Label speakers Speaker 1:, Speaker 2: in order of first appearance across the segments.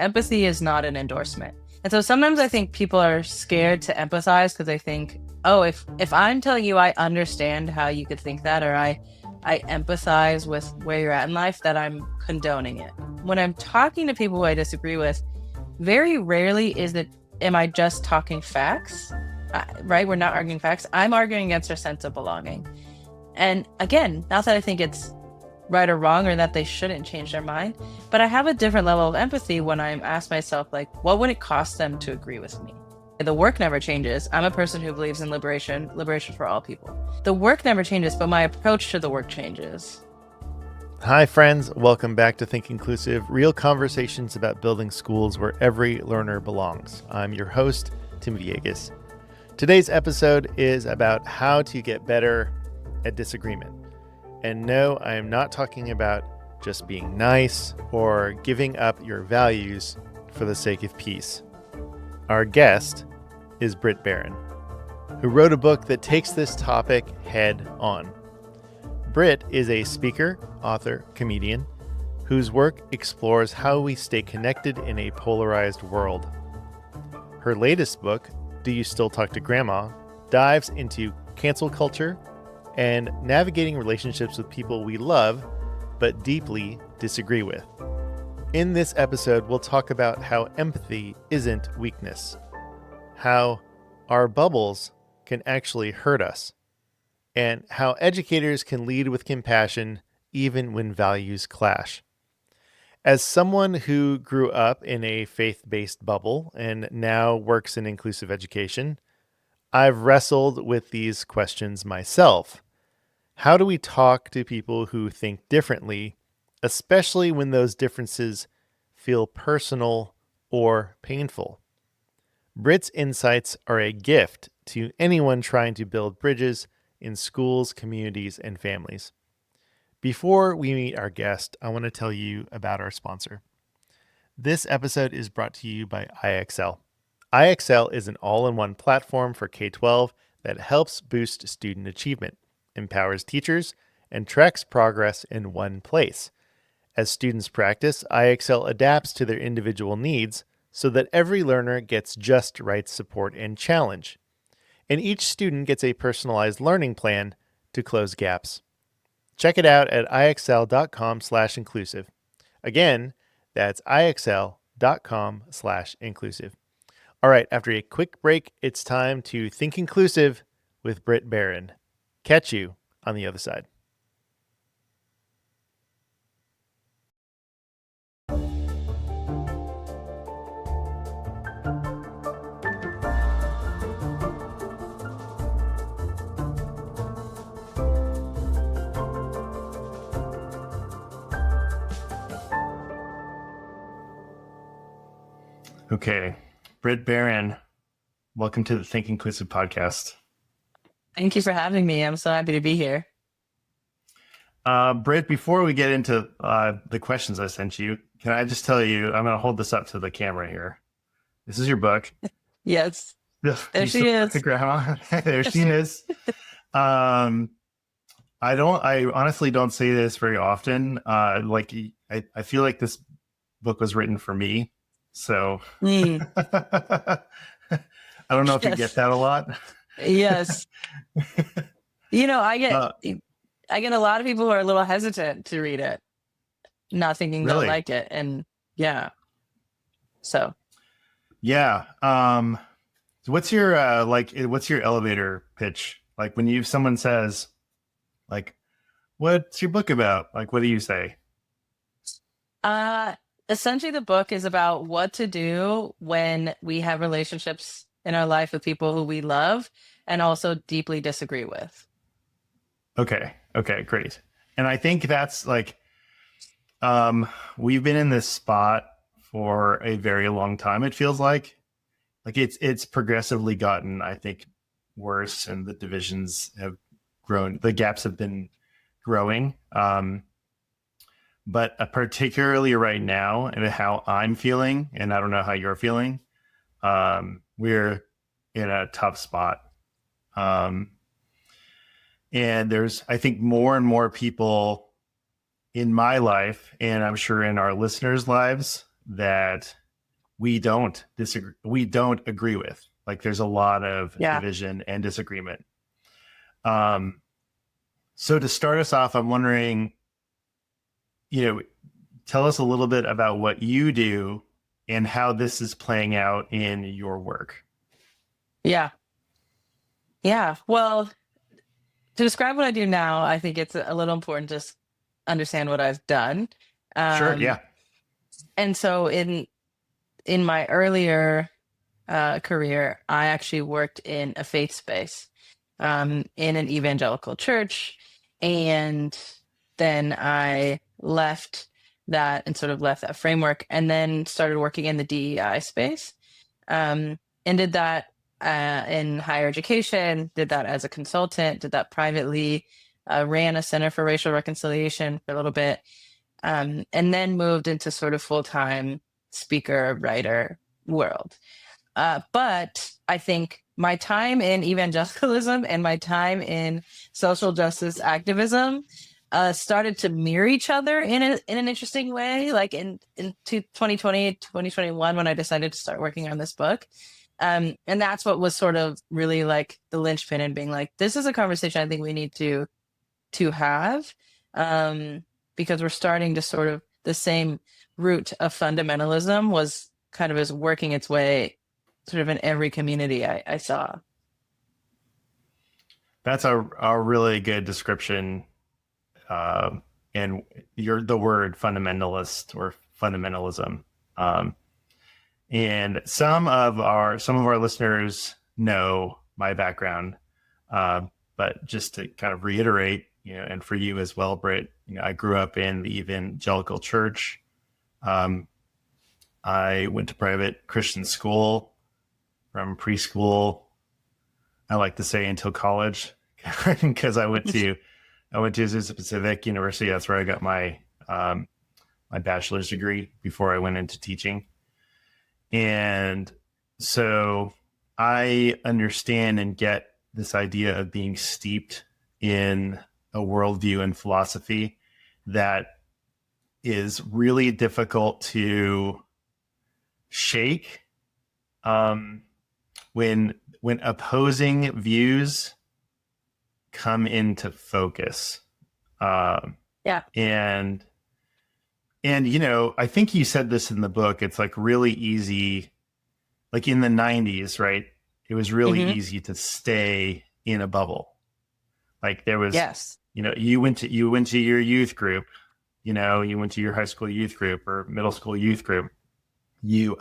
Speaker 1: empathy is not an endorsement. And so sometimes I think people are scared to empathize because they think, oh, if I'm telling you I understand how you could think that, or I empathize with where you're at in life, that I'm condoning it. When I'm talking to people who I disagree with, very rarely am I just talking facts, right? We're not arguing facts. I'm arguing against their sense of belonging. And again, not that I think it's right or wrong or that they shouldn't change their mind, but I have a different level of empathy when I ask myself, like, what would it cost them to agree with me? The work never changes. I'm a person who believes in liberation for all people. The work never changes, but my approach to the work changes.
Speaker 2: Hi, friends. Welcome back to Think Inclusive, real conversations about building schools where every learner belongs. I'm your host, Tim Villegas. Today's episode is about how to get better at disagreement. And no, I am not talking about just being nice or giving up your values for the sake of peace. Our guest is Brit Barron, who wrote a book that takes this topic head on. Brit is a speaker, author, comedian, whose work explores how we stay connected in a polarized world. Her latest book, Do You Still Talk to Grandma?, dives into cancel culture and navigating relationships with people we love but deeply disagree with. In this episode, we'll talk about how empathy isn't weakness, how our bubbles can actually hurt us, and how educators can lead with compassion even when values clash. As someone who grew up in a faith-based bubble and now works in inclusive education, I've wrestled with these questions myself. How do we talk to people who think differently, especially when those differences feel personal or painful? Brit's insights are a gift to anyone trying to build bridges in schools, communities, and families. Before we meet our guest, I want to tell you about our sponsor. This episode is brought to you by IXL. IXL is an all-in-one platform for K-12 that helps boost student achievement, empowers teachers, and tracks progress in one place. As students practice, IXL adapts to their individual needs so that every learner gets just right support and challenge. And each student gets a personalized learning plan to close gaps. Check it out at ixl.com/inclusive. Again, that's ixl.com/inclusive. All right, after a quick break, it's time to Think Inclusive with Brit Barron. Catch you on the other side. Okay, Brit Barron, welcome to the Think Inclusive podcast.
Speaker 1: Thank you for having me. I'm so happy to be here.
Speaker 2: Brit, before we get into the questions I sent you, can I just tell you, I'm going to hold this up to the camera here. This is your book.
Speaker 1: Yes. There she is.
Speaker 2: Grandma. There she is. I honestly don't say this very often. I feel like this book was written for me. So I don't know if you get that a lot.
Speaker 1: Yes. I get a lot of people who are a little hesitant to read it, not thinking they'll like it. And yeah. So.
Speaker 2: Yeah. So what's your elevator pitch? Like when someone says, like, what's your book about? Like, what do you say?
Speaker 1: Essentially, the book is about what to do when we have relationships in our life with people who we love and also deeply disagree with.
Speaker 2: Okay, great. And I think that's like, we've been in this spot for a very long time. It feels like it's progressively gotten, I think, worse, and the divisions have grown. The gaps have been growing. But particularly right now, and how I'm feeling, and I don't know how you're feeling, we're in a tough spot. And there's, I think, more and more people in my life, and I'm sure in our listeners' lives, that we don't disagree, we don't agree with. Like there's a lot of
Speaker 1: Yeah.
Speaker 2: division and disagreement. So to start us off, I'm wondering, tell us a little bit about what you do and how this is playing out in your work.
Speaker 1: Yeah. Yeah. Well, to describe what I do now, I think it's a little important to understand what I've done.
Speaker 2: Sure.
Speaker 1: Um,
Speaker 2: Yeah.
Speaker 1: and so in my earlier career, I actually worked in a faith space, in an evangelical church, and then I left that and sort of left that framework, and then started working in the DEI space, and did that in higher education, did that as a consultant, did that privately, ran a Center for Racial Reconciliation for a little bit, and then moved into sort of full-time speaker, writer world. But I think my time in evangelicalism and my time in social justice activism started to mirror each other in an interesting way. Like in 2020, 2021, when I decided to start working on this book. And that's what was sort of really like the linchpin in being like, this is a conversation I think we need to have, because we're starting to sort of, the same root of fundamentalism was kind of is working its way sort of in every community I saw.
Speaker 2: That's a really good description. And the word fundamentalist or fundamentalism. And some of our listeners know my background. But just to kind of reiterate, and for you as well, Brit, I grew up in the evangelical church. I went to private Christian school from preschool, I like to say, until college, because I went to Azusa Pacific University. That's where I got my my bachelor's degree before I went into teaching. And so I understand and get this idea of being steeped in a worldview and philosophy that is really difficult to shake, when opposing views come into focus.
Speaker 1: Yeah.
Speaker 2: And I think you said this in the book. It's like really easy, like in the 90s, right? It was really easy to stay in a bubble. Like there was,
Speaker 1: Yes.
Speaker 2: you went to your youth group, you went to your high school youth group or middle school youth group. You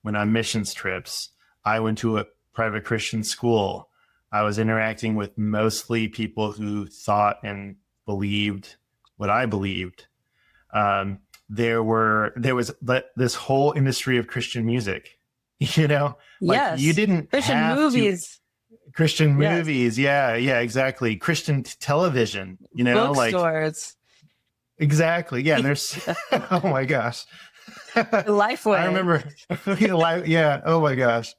Speaker 2: went on missions trips. I went to a private Christian school. I was interacting with mostly people who thought and believed what I believed. There was this whole industry of Christian music, like
Speaker 1: yes.
Speaker 2: you didn't
Speaker 1: Christian
Speaker 2: have
Speaker 1: movies.
Speaker 2: Christian
Speaker 1: Yes.
Speaker 2: movies. Yeah, exactly. Christian television,
Speaker 1: bookstores.
Speaker 2: Exactly. Yeah. And there's, oh my gosh.
Speaker 1: Lifeway.
Speaker 2: I remember, yeah. Oh my gosh.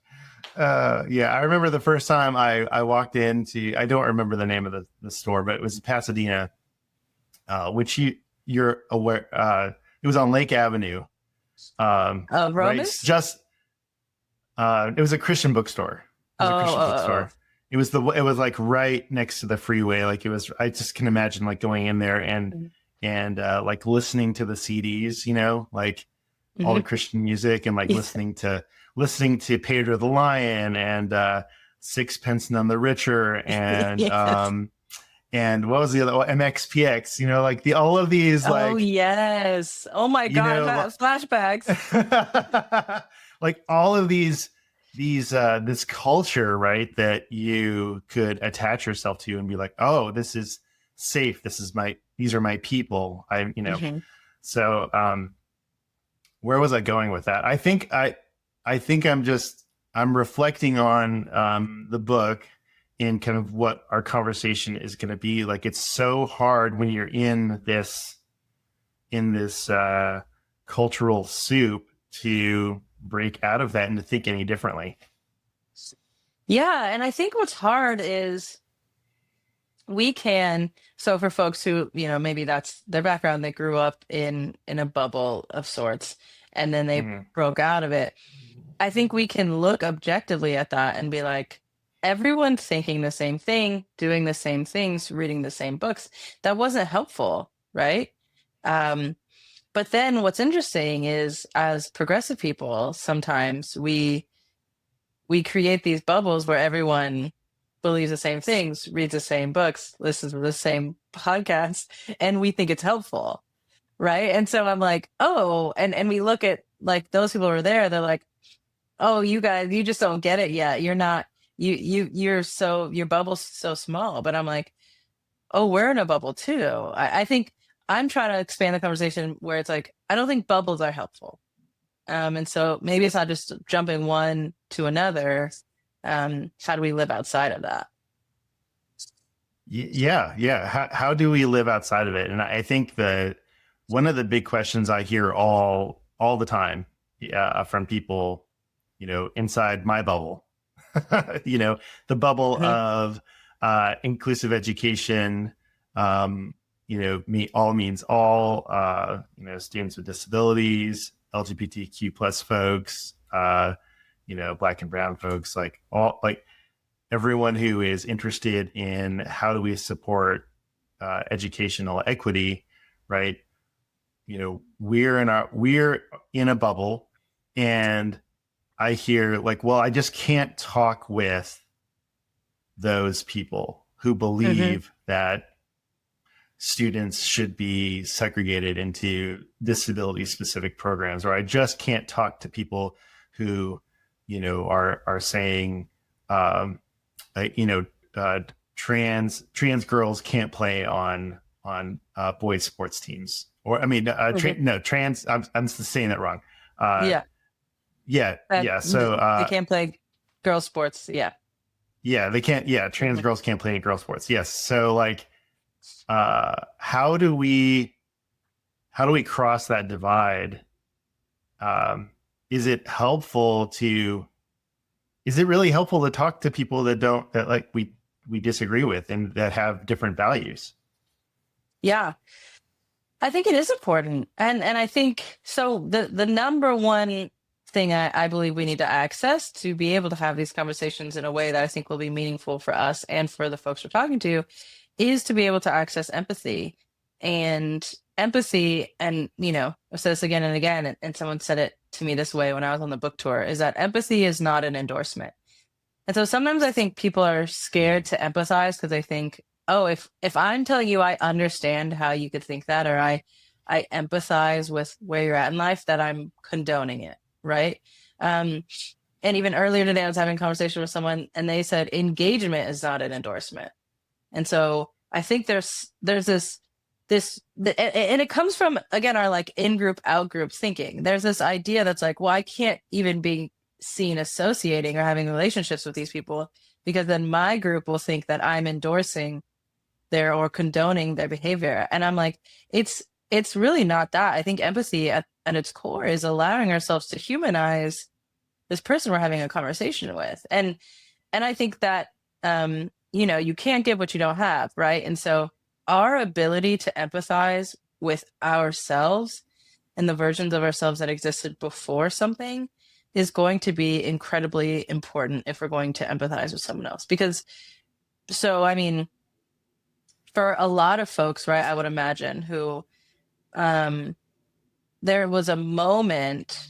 Speaker 2: I remember the first time I walked into, I don't remember the name of the store, but it was Pasadena, which you're aware, it was on Lake Avenue.
Speaker 1: Romans?
Speaker 2: Right? It was a Christian bookstore. It was it was like right next to the freeway. Like it was, I just can imagine like going in there and like listening to the CDs, like all the Christian music and like listening to Pedro the Lion and Sixpence None the Richer and and what was the other MXPX, like all of these
Speaker 1: yes. Oh my God, flashbacks.
Speaker 2: like all of these this culture, right, that you could attach yourself to and be like, oh, this is safe, these are my people. So where was I going with that? I think I'm reflecting on the book and kind of what our conversation is going to be. Like, it's so hard when you're in this cultural soup to break out of that and to think any differently.
Speaker 1: Yeah. And I think what's hard is so for folks who, maybe that's their background, they grew up in a bubble of sorts. and then they
Speaker 2: Mhm.
Speaker 1: broke out of it. I think we can look objectively at that and be like, everyone's thinking the same thing, doing the same things, reading the same books. That wasn't helpful, right? Um, but then what's interesting is, as progressive people, sometimes we create these bubbles where everyone believes the same things, reads the same books, listens to the same podcasts, and we think it's helpful, right? And so I'm like, oh, and we look at like those people who are there, they're like, oh, you guys, you just don't get it yet. You're not, you're so, your bubble's so small. But I'm like, oh, we're in a bubble too. I think I'm trying to expand the conversation where it's like, I don't think bubbles are helpful. And so maybe it's not just jumping one to another. How do we live outside of that?
Speaker 2: Yeah. How do we live outside of it? And I think that one of the big questions I hear all the time, from people, inside my bubble, the bubble
Speaker 1: Mhm.
Speaker 2: of inclusive education. All means all. Students with disabilities, LGBTQ plus folks, Black and brown folks, like all like everyone who is interested in how do we support educational equity, right? We're in a bubble, and I hear like, well, I just can't talk with those people who
Speaker 1: Mhm.
Speaker 2: believe that students should be segregated into disability specific programs, or I just can't talk to people who, are saying, um, uh, you know, uh, trans girls can't play on boys sports teams, or I mean,
Speaker 1: Mhm.
Speaker 2: no trans. I'm saying that wrong. Uh,
Speaker 1: Yeah.
Speaker 2: yeah. So
Speaker 1: They can't play girl sports. Yeah.
Speaker 2: yeah, they can't. Yeah, trans
Speaker 1: Mhm.
Speaker 2: girls can't play girl sports. Yes. So like, how do we cross that divide? Um, is it helpful to? Is it really helpful to talk to people that like we disagree with and that have different values?
Speaker 1: Yeah. I think it is important. And I think so the number one thing I believe we need to access to be able to have these conversations in a way that I think will be meaningful for us and for the folks we're talking to is to be able to access empathy. And empathy, and I've said this again and again, and someone said it to me this way when I was on the book tour, is that empathy is not an endorsement. And so sometimes I think people are scared to empathize because they think, oh, if I'm telling you I understand how you could think that, or I empathize with where you're at in life, that I'm condoning it, right? Um, and even earlier today, I was having a conversation with someone, and they said engagement is not an endorsement. And so I think there's and it comes from, again, our like in group out group thinking. There's this idea that's like, well, I can't even be seen associating or having relationships with these people because then my group will think that I'm endorsing their or condoning their behavior. And I'm like, it's really not that. I think empathy at its core is allowing ourselves to humanize this person we're having a conversation with. And I think that you can't give what you don't have, right? And so our ability to empathize with ourselves and the versions of ourselves that existed before something is going to be incredibly important if we're going to empathize with someone else. Because so I mean, for a lot of folks, right, I would imagine who um there was a moment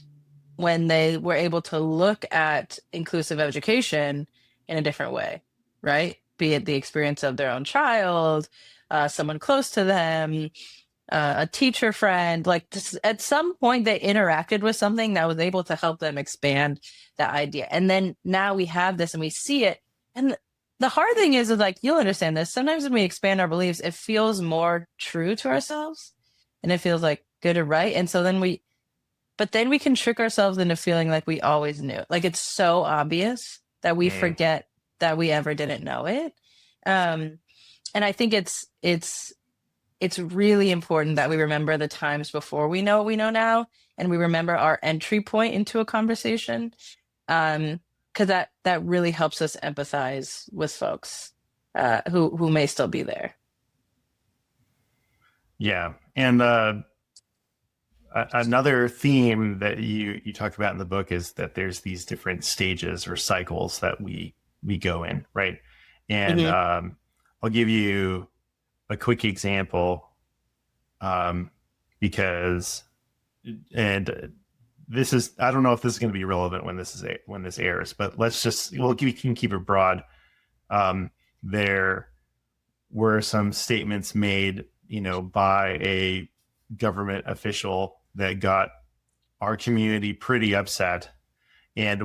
Speaker 1: when they were able to look at inclusive education in a different way, right? Be it the experience of their own child, someone close to them, a teacher friend. Like at some point, they interacted with something that was able to help them expand that idea. And then now we have this and we see it. And the hard thing is like, you'll understand this. Sometimes when we expand our beliefs, it feels more true to ourselves and it feels like good or right. And so then but then we can trick ourselves into feeling like we always knew. Like it's so obvious that we
Speaker 2: Mm.
Speaker 1: forget that we ever didn't know it. Um, and I think it's really important that we remember the times before we know what we know now, and we remember our entry point into a conversation. Because that really helps us empathize with folks who may still be there.
Speaker 2: Yeah, and another theme that you talk about in the book is that there's these different stages or cycles that we go in, right? And
Speaker 1: Mm-hmm.
Speaker 2: I'll give you a quick example, because and this is, I don't know if this is going to be relevant when this airs, but we can keep it broad. There were some statements made, by a government official that got our community pretty upset, and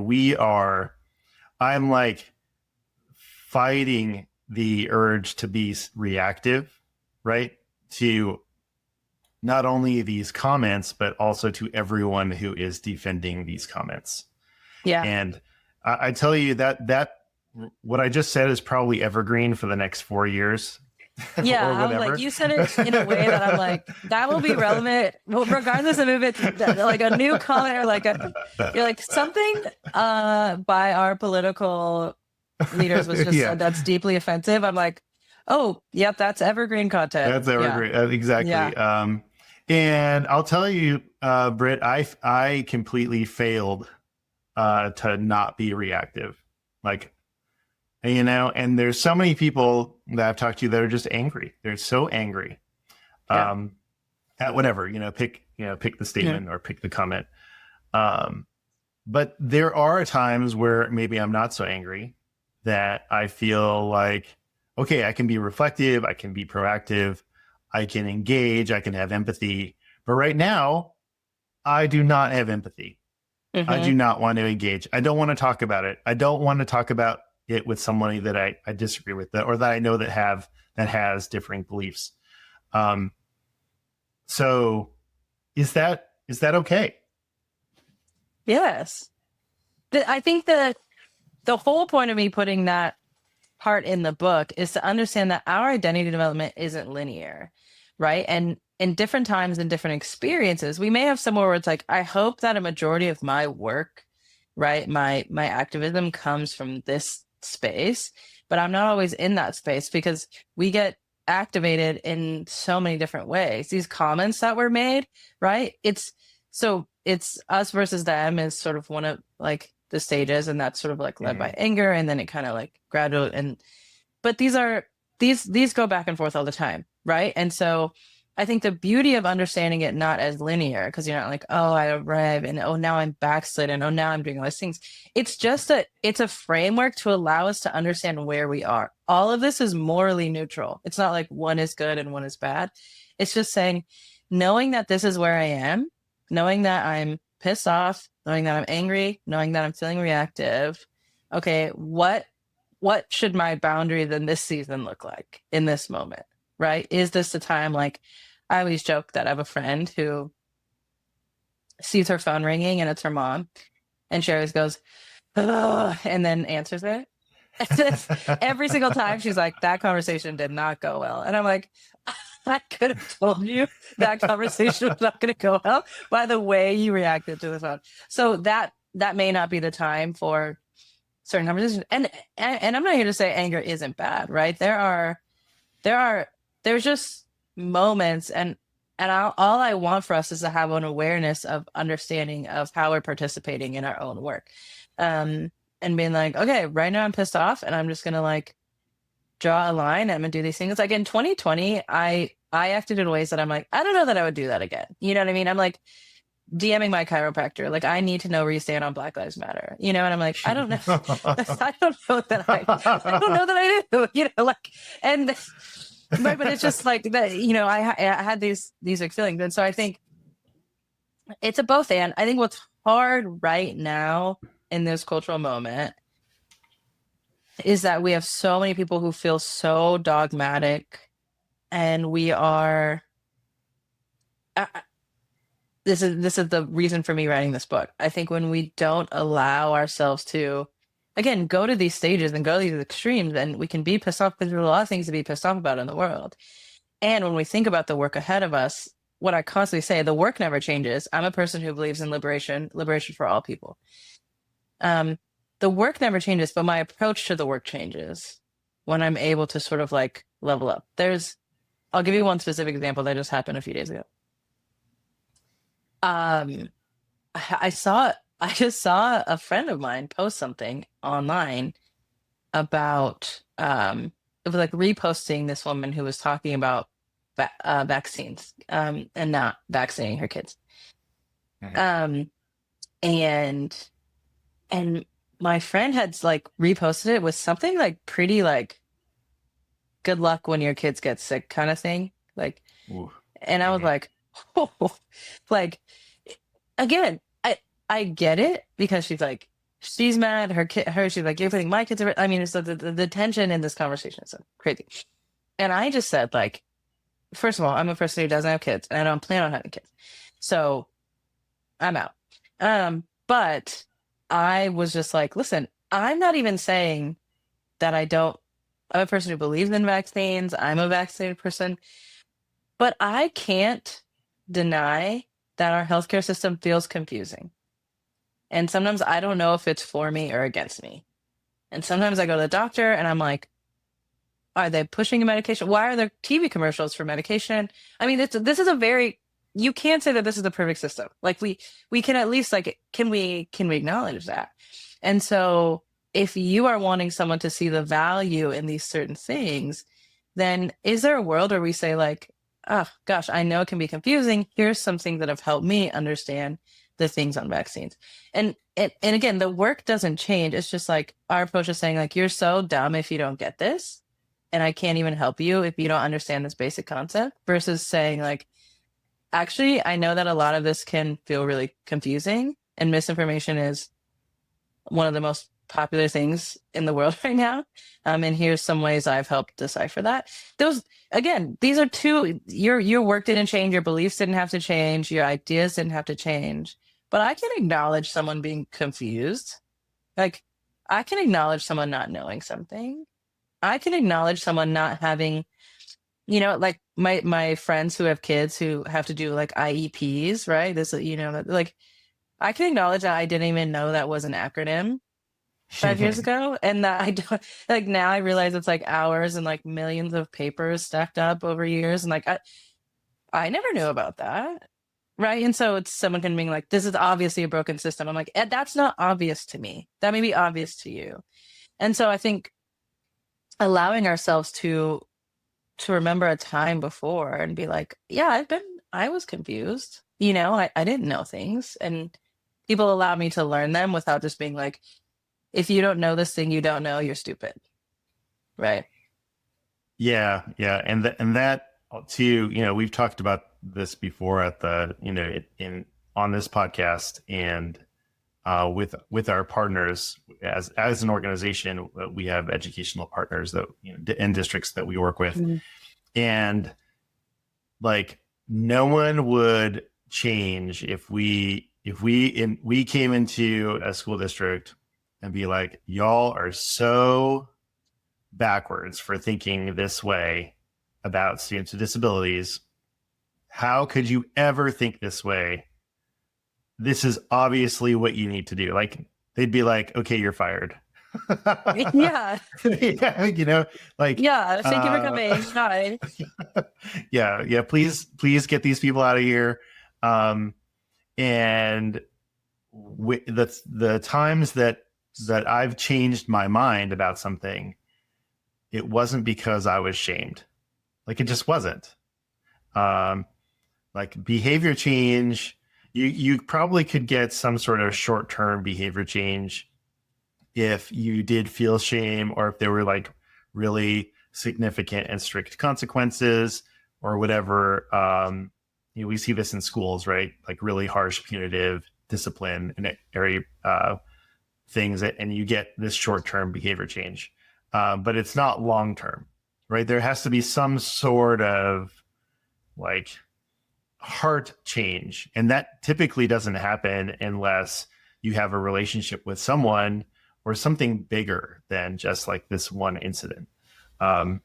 Speaker 2: I'm like fighting the urge to be reactive, right? To not only these comments, but also to everyone who is defending these comments.
Speaker 1: Yeah.
Speaker 2: And I tell you that what I just said is probably evergreen for the next 4 years.
Speaker 1: Yeah,
Speaker 2: or
Speaker 1: I'm
Speaker 2: whatever.
Speaker 1: like, you said it in a way that I'm like, that will be relevant, well, regardless of if it's like a new comment or you're like something by our political leaders was just said that's deeply offensive. I'm like, oh, yep, that's evergreen content.
Speaker 2: That's evergreen.
Speaker 1: Yeah.
Speaker 2: Exactly.
Speaker 1: Yeah.
Speaker 2: And I'll tell you, Britt, I completely failed to not be reactive. Like, and there's so many people that I've talked to that are just angry. They're so angry at whatever, pick the statement or pick the comment. But there are times where maybe I'm not so angry, that I feel like, okay, I can be reflective, I can be proactive, I can engage, I can have empathy. But right now, I do not have empathy.
Speaker 1: Mm-hmm.
Speaker 2: I do not want to engage. I don't want to talk about it. I don't want to talk about it with somebody that I disagree with, or that I know that has differing beliefs. So is that okay?
Speaker 1: Yes. I think the whole point of me putting that part in the book is to understand that our identity development isn't linear, right? And in different times and different experiences, we may have somewhere where it's like, I hope that a majority of my work, right, my activism comes from this space, but I'm not always in that space because we get activated in so many different ways. These comments that were made, right? It's us versus them is sort of one of like the stages, and that's sort of like led by anger, and then it kind of like gradual, but these go back and forth all the time, right? And so I think the beauty of understanding it not as linear, because you're not like, oh, I arrive and oh, now I'm backslidden, oh, now I'm doing all these things. It's just it's a framework to allow us to understand where we are. All of this is morally neutral. It's not like one is good and one is bad. It's just saying, knowing that this is where I am, knowing that I'm pissed off, knowing that I'm angry, knowing that I'm feeling reactive. Okay, what should my boundaries in this season look like in this moment, right? Is this the time, like, I always joke that I have a friend who sees her phone ringing and it's her mom, and she always goes, ugh, and then answers it. Every single time she's like, that conversation did not go well. And I'm like, I could have told you that conversation was not going to go well by the way you reacted to the phone. So that may not be the time for certain conversations. And I'm not here to say anger isn't bad, right? There's just moments, and all I want for us is to have an awareness of understanding of how we're participating in our own work. And being like, okay, right now I'm pissed off, and I'm just going to like draw a line, and I'm going to do these things. Like in 2020, I acted in ways that I'm like, I don't know that I would do that again. You know what I mean? I'm like DMing my chiropractor, like, I need to know where you stand on Black Lives Matter, and I'm like, I don't know. I don't know that I do, like, and right, but it's just like that, I had these like feelings. And so I think it's a both and. I think what's hard right now in this cultural moment is that we have so many people who feel so dogmatic, and we are this is the reason for me writing this book. I think when we don't allow ourselves to, again, go to these stages and go to these extremes, and we can be pissed off because there's a lot of things to be pissed off about in the world. And when we think about the work ahead of us, what I constantly say, the work never changes. I'm a person who believes in liberation for all people. The work never changes, but my approach to the work changes when I'm able to sort of like level up. I'll give you one specific example that just happened a few days ago. Um, I saw, I just saw a friend of mine post something online about, it was like reposting this woman who was talking about vaccines, and not vaccinating her kids.
Speaker 3: Mhm.
Speaker 1: Um, and, and my friend had like reposted it with something like pretty like, good luck when your kids get sick kind of thing. Like,
Speaker 3: Ooh.
Speaker 1: and I was
Speaker 3: Mhm.
Speaker 1: like, oh, like, again, I get it because she's like, she's mad, she's like, you're putting my kids at I mean, it's the tension in this conversation is so crazy. And I just said, like, first of all, I'm a person who doesn't have kids and I don't plan on having kids. So I'm out. But I was just like, listen, I'm not even saying that I'm a person who believes in vaccines. I'm a vaccinated person, but I can't deny that our healthcare system feels confusing. And sometimes I don't know if it's for me or against me. And sometimes I go to the doctor and I'm like, are they pushing a medication? Why are there TV commercials for medication? I mean, this is a very, you can't say that this is the perfect system. Like we can at least like, can we acknowledge that? And so if you are wanting someone to see the value in these certain things, then is there a world where we say like, oh gosh, I know it can be confusing. Here's some things that have helped me understand the things on vaccines. And again, the work doesn't change. It's just like our approach is saying like, you're so dumb if you don't get this. And I can't even help you if you don't understand this basic concept versus saying like, actually, I know that a lot of this can feel really confusing and misinformation is one of the most popular things in the world right now. And here's some ways I've helped decipher that. Those, again, these are two, your work didn't change, your beliefs didn't have to change, your ideas didn't have to change. But I can acknowledge someone being confused. Like I can acknowledge someone not knowing something. I can acknowledge someone not having, like my friends who have kids who have to do like IEPs, right? This, like I can acknowledge that I didn't even know that was an acronym 5 years ago, and that I don't like now I realize it's like hours and like millions of papers stacked up over years, and like I never knew about that, right? And so it's someone can be like, this is obviously a broken system. I'm like, that's not obvious to me. That may be obvious to you. And so I think allowing ourselves to remember a time before and be like, yeah, I was confused. I didn't know things. And people allow me to learn them without just being like, if you don't know this thing you don't know, you're stupid. Right.
Speaker 3: Yeah, yeah, and that too. We've talked about this before at the in on this podcast, and with our partners as an organization, we have educational partners that and districts that we work with,
Speaker 1: Mhm.
Speaker 3: and like no one would change if we came into a school district and be like, y'all are so backwards for thinking this way about students with disabilities. How could you ever think this way? This is obviously what you need to do. Like they'd be like, okay, you're fired.
Speaker 1: Yeah.
Speaker 3: Yeah, like
Speaker 1: Yeah. Thank you for coming. Hi.
Speaker 3: yeah, please get these people out of here. And the times that I've changed my mind about something, it wasn't because I was shamed. Like it just wasn't. Um, like behavior change, you probably could get some sort of short term behavior change if you did feel shame, or if there were like really significant and strict consequences or whatever. We see this in schools, right? Like really harsh punitive discipline and area things, and you get this short term behavior change. But it's not long term, right? There has to be some sort of like heart change. And that typically doesn't happen unless you have a relationship with someone or something bigger than just like this one incident. Um,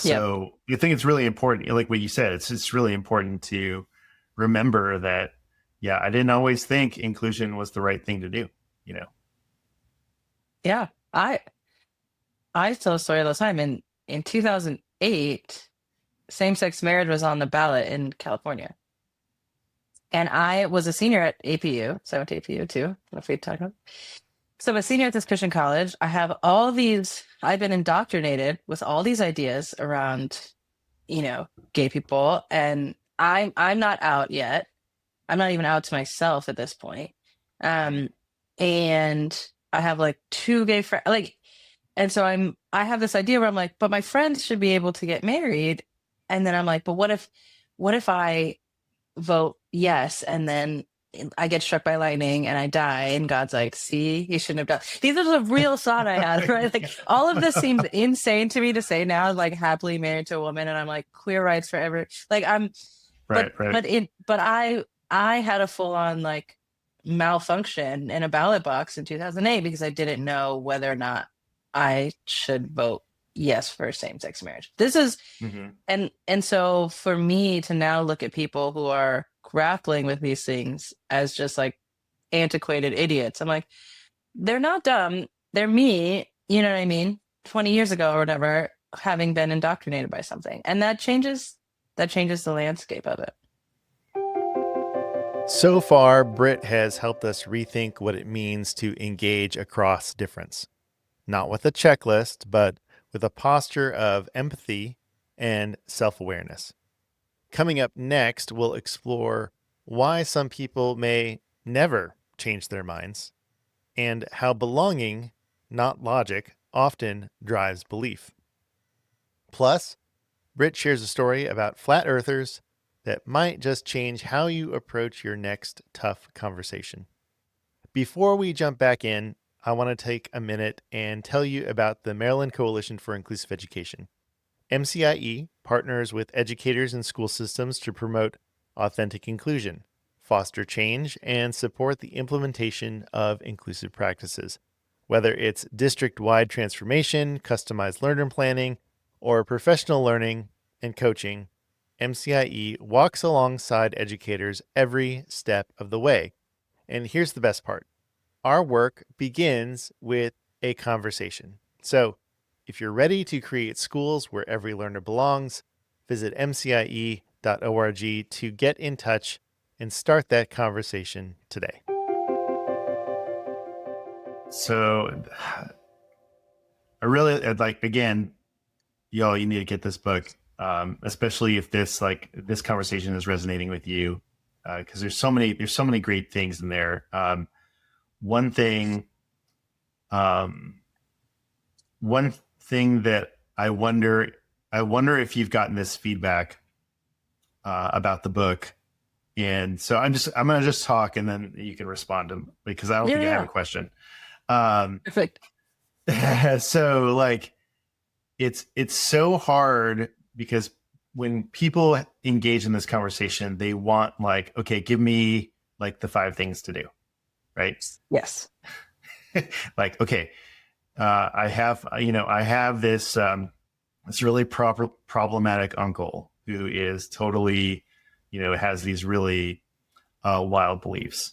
Speaker 1: Yep.
Speaker 3: so I think it's really important, like what you said, it's really important to remember that, yeah, I didn't always think inclusion was the right thing to do.
Speaker 1: Yeah. I tell a story all the time. In 2008, same sex marriage was on the ballot in California. And I was a senior at APU, so I went to APU too. I don't know if we talked about. So I'm a senior at this Christian college. I have all these, I've been indoctrinated with all these ideas around, gay people. And I'm not out yet. I'm not even out to myself at this point. Um, and I have like two gay friends, and so I have this idea where I'm like, but my friends should be able to get married. And then I'm like, but what if I vote yes and then I get struck by lightning and I die and God's like, see, you shouldn't have done. These are the real thought I had, right? Like all of this seems insane to me to say now, like happily married to a woman, and I'm like, queer rights forever. Like I'm
Speaker 3: Right, right.
Speaker 1: but I had a full on like malfunction in a ballot box in 2008 because I didn't know whether or not I should vote yes for same-sex marriage. This is
Speaker 3: Mm-hmm.
Speaker 1: and so for me to now look at people who are grappling with these things as just like antiquated idiots, I'm like, they're not dumb. They're me, you know what I mean? 20 years ago or whatever, having been indoctrinated by something. And that changes the landscape of it.
Speaker 2: So far, Brit has helped us rethink what it means to engage across difference. Not with a checklist, but with a posture of empathy and self-awareness. Coming up next, we'll explore why some people may never change their minds and how belonging, not logic, often drives belief. Plus, Brit shares a story about flat earthers that might just change how you approach your next tough conversation. Before we jump back in, I want to take a minute and tell you about the Maryland Coalition for Inclusive Education. MCIE partners with educators and school systems to promote authentic inclusion, foster change, and support the implementation of inclusive practices. Whether it's district-wide transformation, customized learner planning, or professional learning and coaching, MCIE walks alongside educators every step of the way. And here's the best part. Our work begins with a conversation. So if you're ready to create schools where every learner belongs, visit mcie.org to get in touch and start that conversation today.
Speaker 3: So I really like, again, y'all, you need to get this book, especially if this conversation is resonating with you, because there's so many great things in there. One thing that I wonder if you've gotten this feedback about the book, and so I'm gonna just talk and then you can respond to, because I don't think I have a question.
Speaker 1: Perfect.
Speaker 3: So like, it's so hard because when people engage in this conversation, they want like, okay, give me like the 5 things to do, right?
Speaker 1: Yes.
Speaker 3: Like, okay, I have this really problematic uncle who is totally, has these really wild beliefs.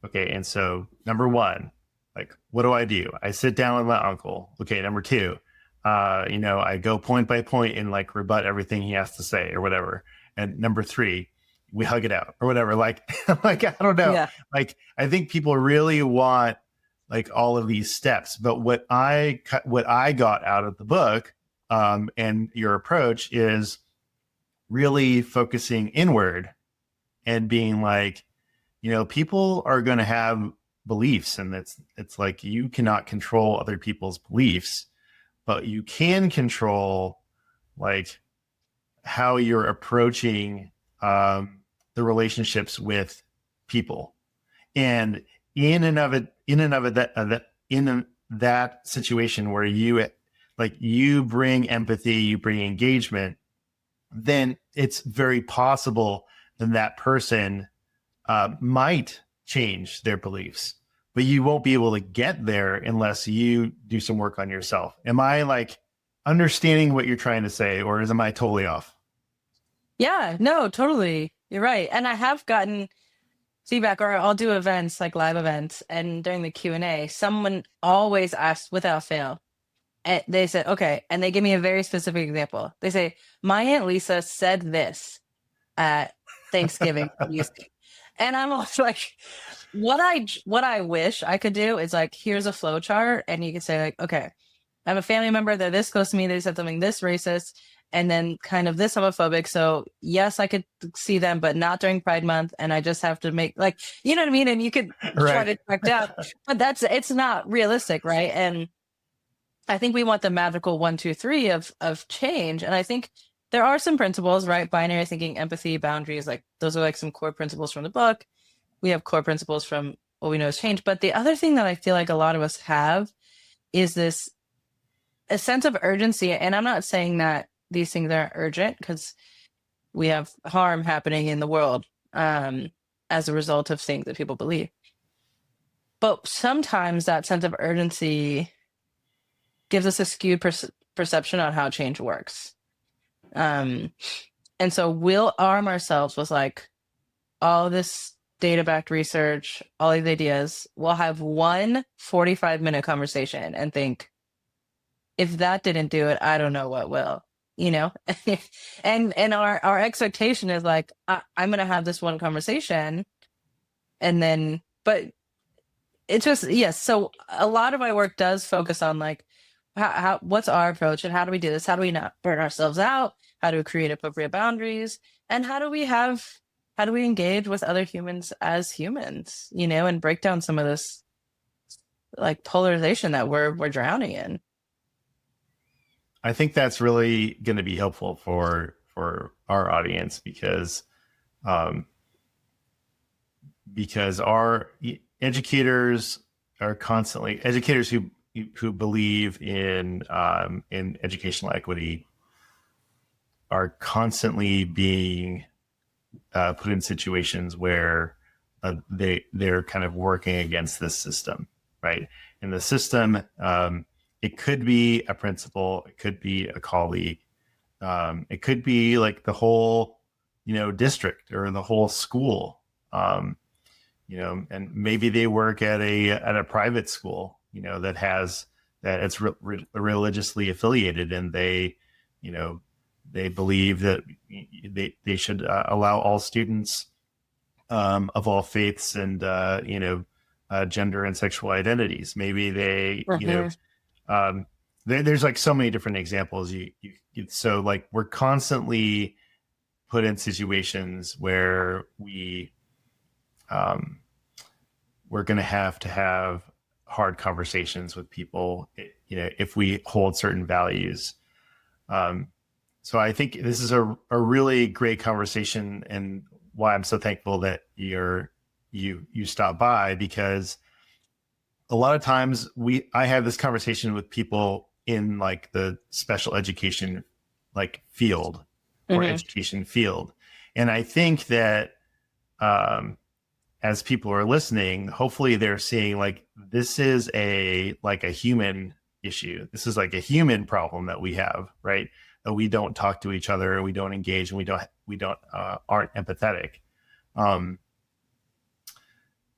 Speaker 3: Okay, and so number 1, like, what do? I sit down with my uncle. Okay, number 2, I go point by point and like rebut everything he has to say or whatever. And number 3, we hug it out or whatever. Like, like, I don't know.
Speaker 1: Yeah.
Speaker 3: Like, I think people really want like all of these steps, but what I got out of the book, and your approach is really focusing inward and being like, people are going to have beliefs, and it's like, you cannot control other people's beliefs, but you can control like how you're approaching the relationships with people. And in that situation where you bring empathy, you bring engagement, then it's very possible that person might change their beliefs, but you won't be able to get there unless you do some work on yourself. Am I like understanding what you're trying to say, or am I totally off?
Speaker 1: Yeah, no, totally. You're right. And I have gotten feedback, or I'll do events like live events, and during the Q&A, someone always asks without fail. And they said, okay, and they give me a very specific example. They say, my Aunt Lisa said this at Thanksgiving. And I'm also like, what I wish I could do is like, here's a flow chart, and you could say like, okay, I have a family member, they're this close to me, they said something this racist, and then kind of this homophobic. So yes, I could see them, but not during Pride Month, and I just have to make like, you know what I mean? And you could try
Speaker 3: Right.
Speaker 1: to track down, but it's not realistic, right? And I think we want the magical 1, 2, 3 of change. And I think there are some principles, right? Binary thinking, empathy, boundaries, like those are like some core principles from the book. We have core principles from what we know is change. But the other thing that I feel like a lot of us have is this a sense of urgency. And I'm not saying that these things aren't urgent, because we have harm happening in the world as a result of things that people believe. But sometimes that sense of urgency gives us a skewed perception on how change works. And so we'll arm ourselves with like all this data-backed research, all these ideas. We'll have one 45-minute conversation and think, if that didn't do it, I don't know what will, you know? and our expectation is like, I'm going to have this one conversation, and then, but it's just, yes. So a lot of my work does focus on like, how what's our approach, and how do we do this? How do we not burn ourselves out? How do we create appropriate boundaries? And how do we engage with other humans as humans, you know, and break down some of this like polarization that we're drowning in.
Speaker 3: I think that's really going to be helpful for our audience, because our educators are constantly educators who believe in educational equity are constantly being put in situations where they're kind of working against this system, right? And the system, it could be a principal, it could be a colleague, it could be like the whole, district or the whole school, and maybe they work at a private school, that it's religiously affiliated, and they believe that they should allow all students of all faiths and gender and sexual identities. Maybe they there's like so many different examples. So like we're constantly put in situations where we're going to have hard conversations with people, if we hold certain values. So I think this is a really great conversation, and why I'm so thankful that you stopped by, because a lot of times I have this conversation with people in like the special education like field or education field. And I think that as people are listening, hopefully they're seeing like this is a human issue. This is like a human problem that we have, right? That we don't talk to each other, we don't engage, and we don't aren't empathetic.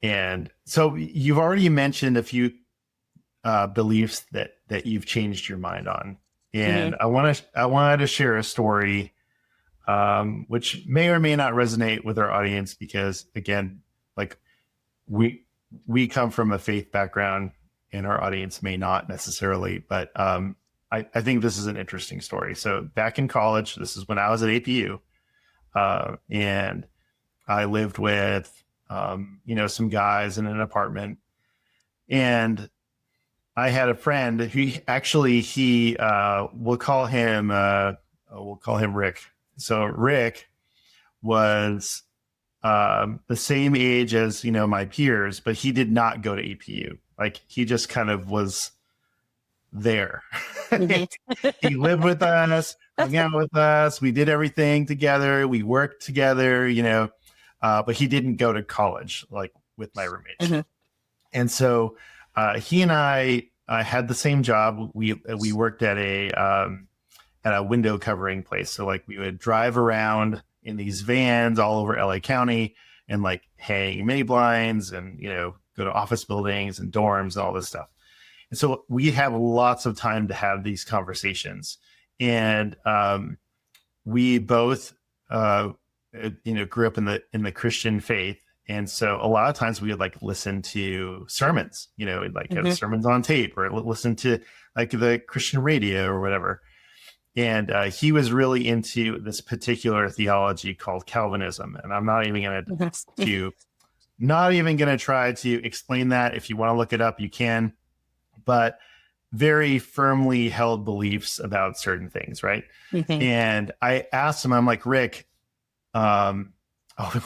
Speaker 3: And so you've already mentioned a few beliefs that you've changed your mind on, and I wanted to share a story, which may or may not resonate with our audience, because again, like we come from a faith background, and our audience may not necessarily, but I think this is an interesting story. So back in college, this is when I was at APU, and I lived with some guys in an apartment, and I had a friend who we'll call him Rick. So Rick was the same age as my peers, but he did not go to APU. Like he just kind of was there. He lived with us, hung out with us. We did everything together. We worked together, but he didn't go to college like with my roommates. And so he and I had the same job. We worked at a window covering place. So like we would drive around in these vans all over LA County and like hang mini blinds and go to office buildings and dorms and all this stuff. And so we have lots of time to have these conversations. And we both grew up in the Christian faith. And so a lot of times we would like listen to sermons, we'd like have sermons on tape or listen to like the Christian radio or whatever. And he was really into this particular theology called Calvinism. And I'm not even going to try to explain that. If you want to look it up, you can, but very firmly held beliefs about certain things. Right. And I asked him, I'm like, Rick, I'll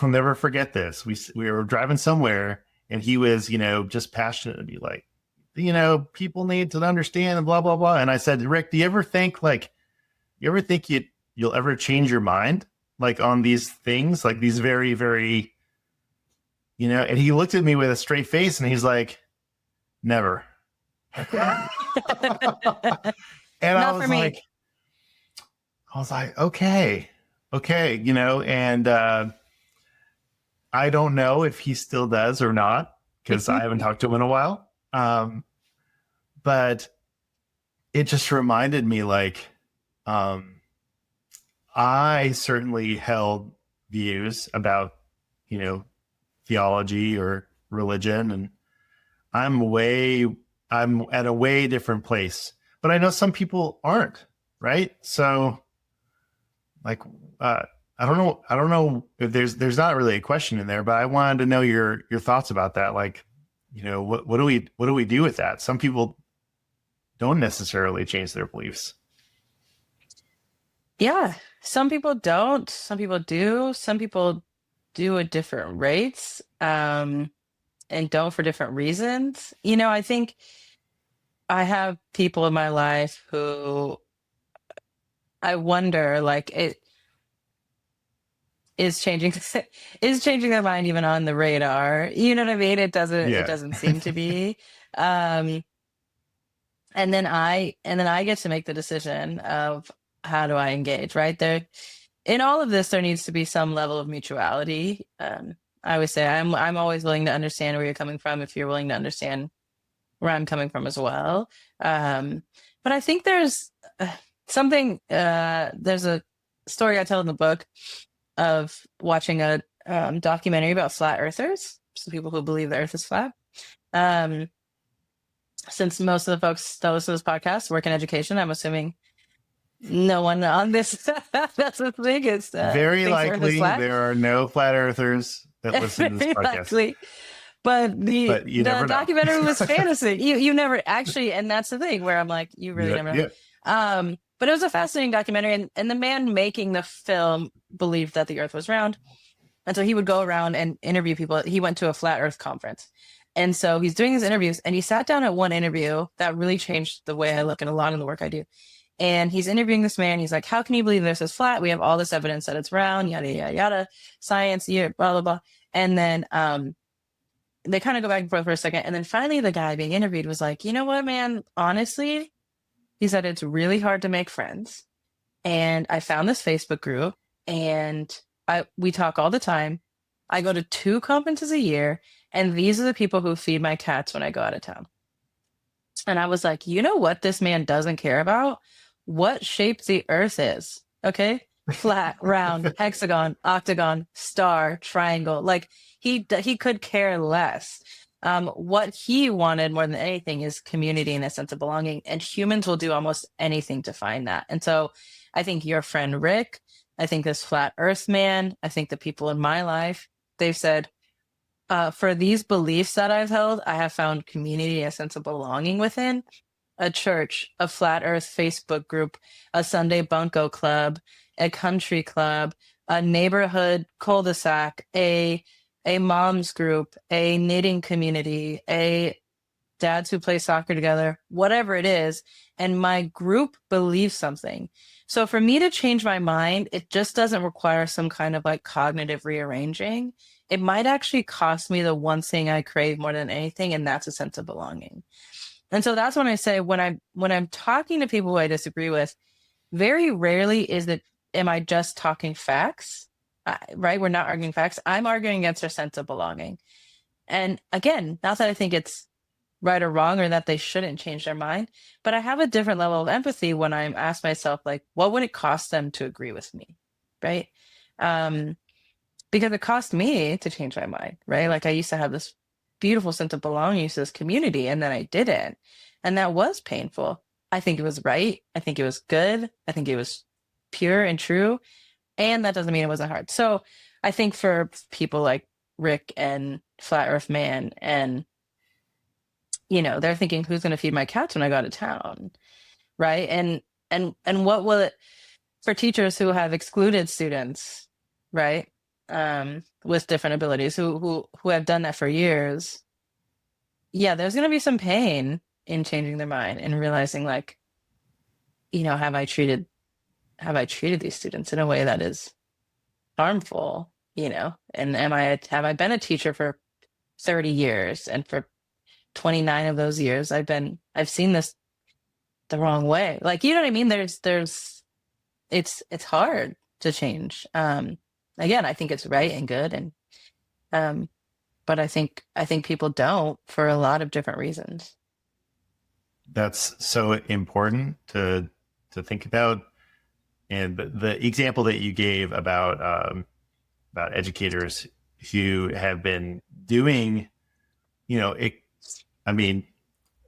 Speaker 3: never forget this. We were driving somewhere and he was, just passionate to be like, people need to understand and blah, blah, blah. And I said, Rick, do you ever think you'll ever change your mind like on these things, like these very, very, and he looked at me with a straight face and he's like, never. And I was like, okay, and I don't know if he still does or not, because I haven't talked to him in a while. But it just reminded me like, I certainly held views about, theology or religion, and I'm at a way different place, but I know some people aren't, right? So like, I don't know if there's not really a question in there, but I wanted to know your thoughts about that. Like, what do we do with that? Some people don't necessarily change their beliefs.
Speaker 1: Yeah, some people don't. Some people do. Some people do at different rates, and don't for different reasons. I think I have people in my life who I wonder, like, it is changing is changing their mind even on the radar. You know what I mean? It doesn't seem to be. And then I get to make the decision of how do I engage, right? There in all of this, there needs to be some level of mutuality. I always say I'm always willing to understand where you're coming from if you're willing to understand where I'm coming from as well. But I think there's something, there's a story I tell in the book of watching a documentary about flat earthers, so people who believe the earth is flat. Since most of the folks that listen to this podcast work in education, I'm assuming no one on this that's the thing is
Speaker 3: very likely there are no flat earthers that listen to this podcast. Likely.
Speaker 1: But the documentary was fantasy. You never actually, and that's the thing where I'm like, you really never know. Yeah. But it was a fascinating documentary, and the man making the film believed that the earth was round. And so he would go around and interview people. He went to a flat earth conference. And so he's doing his interviews, and he sat down at one interview that really changed the way I look at a lot of the work I do. And he's interviewing this man. He's like, how can you believe this is flat? We have all this evidence that it's round, yada, yada, yada, science, yeah, blah, blah, blah. And then they kind of go back and forth for a second. And then finally the guy being interviewed was like, you know what, man, honestly, he said, it's really hard to make friends. And I found this Facebook group, and we talk all the time. I go to 2 conferences a year, and these are the people who feed my cats when I go out of town. And I was like, you know what this man doesn't care about? What shape the earth is, okay? Flat, round, hexagon, octagon, star, triangle. Like, he could care less. What he wanted more than anything is community and a sense of belonging. And humans will do almost anything to find that. And so I think your friend Rick, I think this flat earth man, I think the people in my life, they've said, for these beliefs that I've held, I have found community, a sense of belonging within a church, a flat earth Facebook group, a Sunday bunko club, a country club, a neighborhood cul-de-sac, a mom's group, a knitting community, a dads who play soccer together, whatever it is. And my group believes something. So for me to change my mind, it just doesn't require some kind of like cognitive rearranging. It might actually cost me the one thing I crave more than anything, and that's a sense of belonging. And so that's when I say, when I'm talking to people who I disagree with, very rarely am I just talking facts, right? We're not arguing facts. I'm arguing against their sense of belonging. And again, not that I think it's right or wrong or that they shouldn't change their mind, but I have a different level of empathy when I ask myself, like, what would it cost them to agree with me, right? because it cost me to change my mind, right? Like I used to have this beautiful sense of belonging to this community and then I didn't. And that was painful. I think it was right. I think it was good. I think it was pure and true. And that doesn't mean it wasn't hard. So I think for people like Rick and Flat Earth Man, and they're thinking, who's going to feed my cats when I go to town, right? And what will it for teachers who have excluded students, right? With different abilities, who have done that for years. Yeah, there's going to be some pain in changing their mind and realizing, like, have I treated these students in a way that is harmful, and have I been a teacher for 30 years, and for 29 of those years I've seen this the wrong way. Like, you know what I mean? It's hard to change. Again, I think it's right and good, and but I think people don't, for a lot of different reasons.
Speaker 3: That's so important to think about. And the example that you gave about educators who have been doing, it, I mean,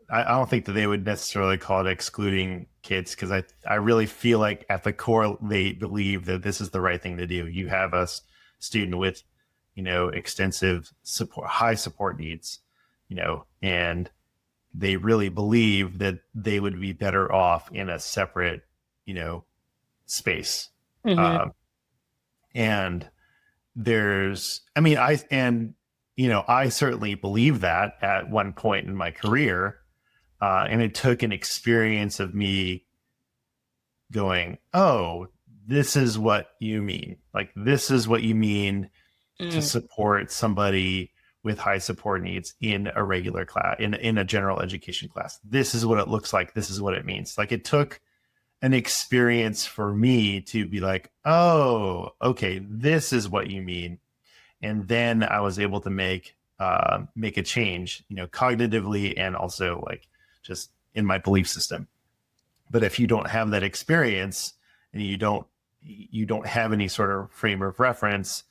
Speaker 3: I don't think that they would necessarily call it excluding kids, because I really feel like at the core they believe that this is the right thing to do. You have a student with, extensive support, high support needs, and they really believe that they would be better off in a separate, space.
Speaker 1: Mm-hmm.
Speaker 3: And there's, I certainly believe that at one point in my career. And it took an experience of me going, oh, this is what you mean. Like, this is what you mean to support somebody with high support needs in a regular class, in a general education class. This is what it looks like. This is what it means. Like, it took an experience for me to be like, oh, okay, this is what you mean. And then I was able to make a change, cognitively, and also like just in my belief system. But if you don't have that experience, and you don't have any sort of frame of reference,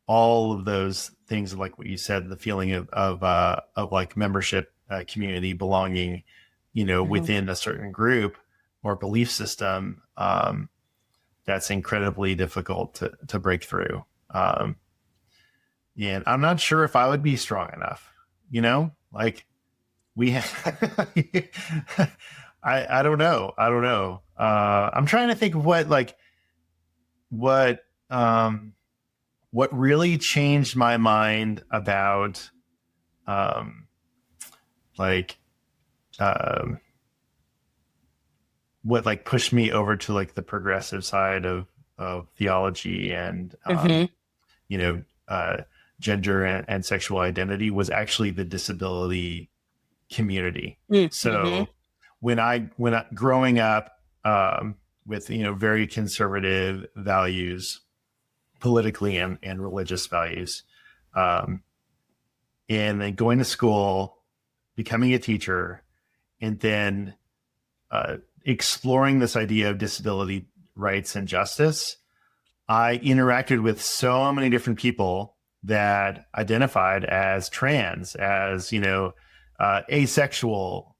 Speaker 3: all of those things, like what you said, the feeling of like membership, community, belonging, within a certain group or belief system, that's incredibly difficult to break through. And I'm not sure if I would be strong enough, like we have, I don't know. I'm trying to think of what really changed my mind about, what like pushed me over to like the progressive side of theology and, gender and sexual identity, was actually the disability community. So when I growing up, with, very conservative values, politically and religious values, and then going to school, becoming a teacher, and then exploring this idea of disability rights and justice, I interacted with so many different people that identified as trans, as, asexual,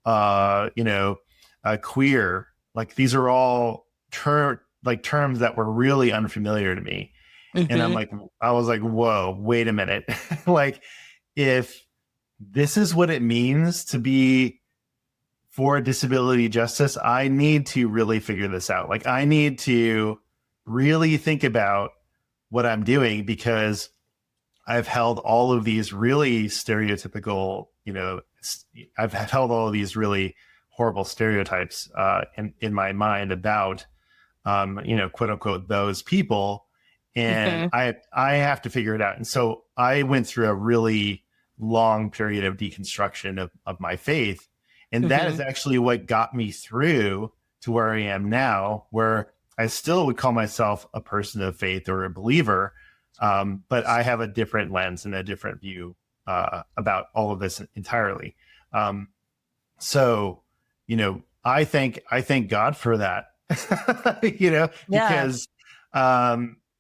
Speaker 3: queer. Like, these are all terms that were really unfamiliar to me. And I was like, whoa, wait a minute. Like, if this is what it means to be for disability justice, I need to really figure this out. Like, I need to really think about what I'm doing, because I've held all of these really stereotypical, I've held all of these really horrible stereotypes in my mind about, quote unquote, those people. And I have to figure it out. And so I went through a really long period of deconstruction of my faith. And that is actually what got me through to where I am now, where I still would call myself a person of faith or a believer. But I have a different lens and a different view about all of this entirely. So, I thank God for that, because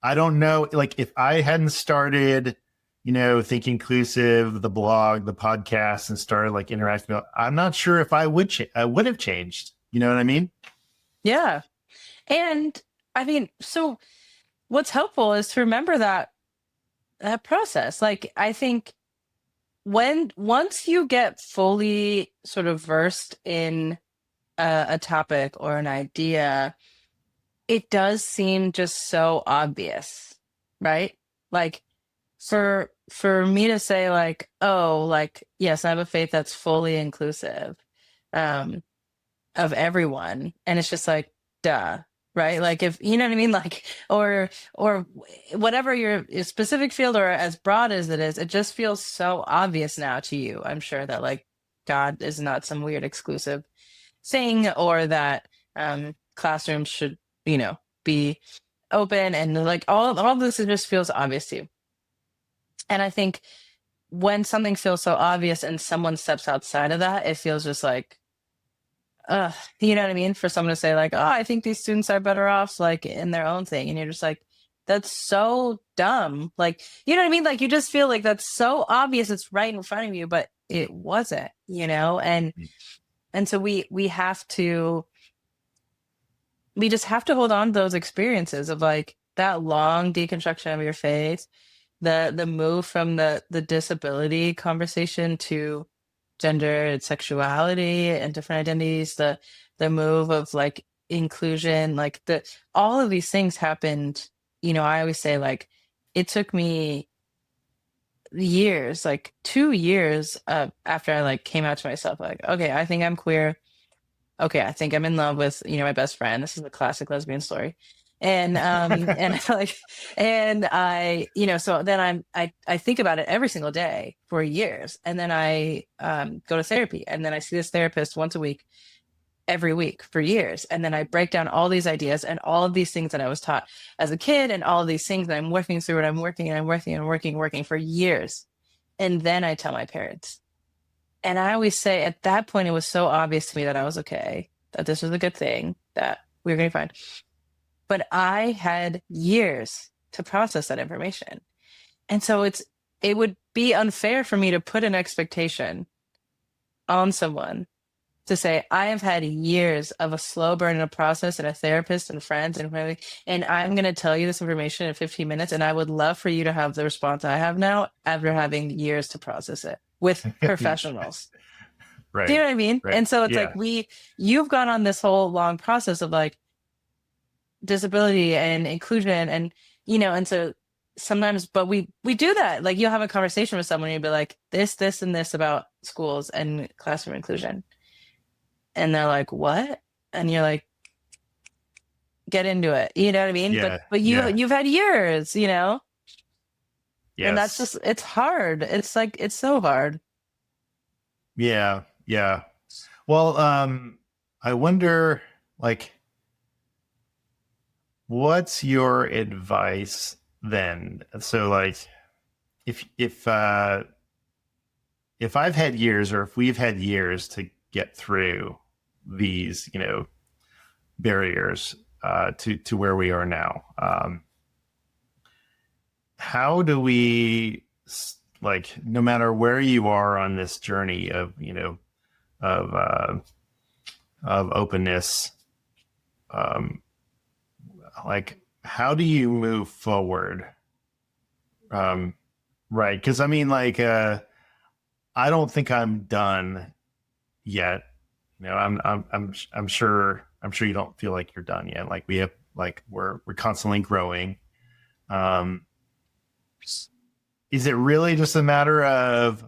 Speaker 3: I don't know. Like if I hadn't started, Think Inclusive, the blog, the podcast, and started like interacting, I'm not sure if I would have changed. You know what I mean?
Speaker 1: Yeah. And I mean, so what's helpful is to remember that process. Like I think once you get fully sort of versed in a topic or an idea, it does seem just so obvious, right? Like for me to say like, oh, like yes, I have a faith that's fully inclusive um of everyone, and it's just like, duh, right? Like if you know what I mean, like or whatever your specific field or as broad as it is, it just feels so obvious now to you. I'm sure that like God is not some weird exclusive thing, or that classrooms should, be open, and like all this, it just feels obvious to you. And I think when something feels so obvious and someone steps outside of that, it feels just like, you know what I mean? For someone to say like, oh, I think these students are better off like in their own thing. And you're just like, that's so dumb. Like, you know what I mean? Like you just feel like that's so obvious. It's right in front of you, but it wasn't, and so we just have to hold on to those experiences of like that long deconstruction of your faith, the move from the disability conversation to gender and sexuality and different identities, the move of like inclusion, like the all of these things happened. I always say like it took me years, like 2 years after I like came out to myself, like, okay, I think I'm queer. Okay, I think I'm in love with, my best friend. This is a classic lesbian story. And like and I, so then I think about it every single day for years. And then I go to therapy, and then I see this therapist once a week, every week for years. And then I break down all these ideas and all of these things that I was taught as a kid, and all of these things that I'm working through, and I'm working and I'm working and working for years. And then I tell my parents. And I always say at that point, it was so obvious to me that I was okay, that this was a good thing, that we were going to be fine. But I had years to process that information. And so it would be unfair for me to put an expectation on someone to say, I have had years of a slow burn in a process and a therapist and friends and family, and I'm going to tell you this information in 15 minutes. And I would love for you to have the response I have now after having years to process it with professionals.
Speaker 3: Right.
Speaker 1: Do you know what I mean?
Speaker 3: Right.
Speaker 1: And so it's
Speaker 3: Yeah.
Speaker 1: like you've gone on this whole long process of like disability and inclusion, and and so sometimes, but we do that. Like you'll have a conversation with someone, and you'll be like, this and this about schools and classroom inclusion. And they're like, what? And you're like, get into it. You know what I mean?
Speaker 3: Yeah.
Speaker 1: But you've had years,
Speaker 3: Yes.
Speaker 1: and that's just, it's hard. It's like, it's so hard.
Speaker 3: Yeah. Yeah. Well, I wonder, like, what's your advice then? So, like, if I've had years, or if we've had years to get through these, barriers to where we are now, how do we, like, no matter where you are on this journey of of openness, like, how do you move forward? Right, because I mean, like, I don't think I'm done yet. I'm sure you don't feel like you're done yet. Like we have, like, we're constantly growing. Um, is it really just a matter of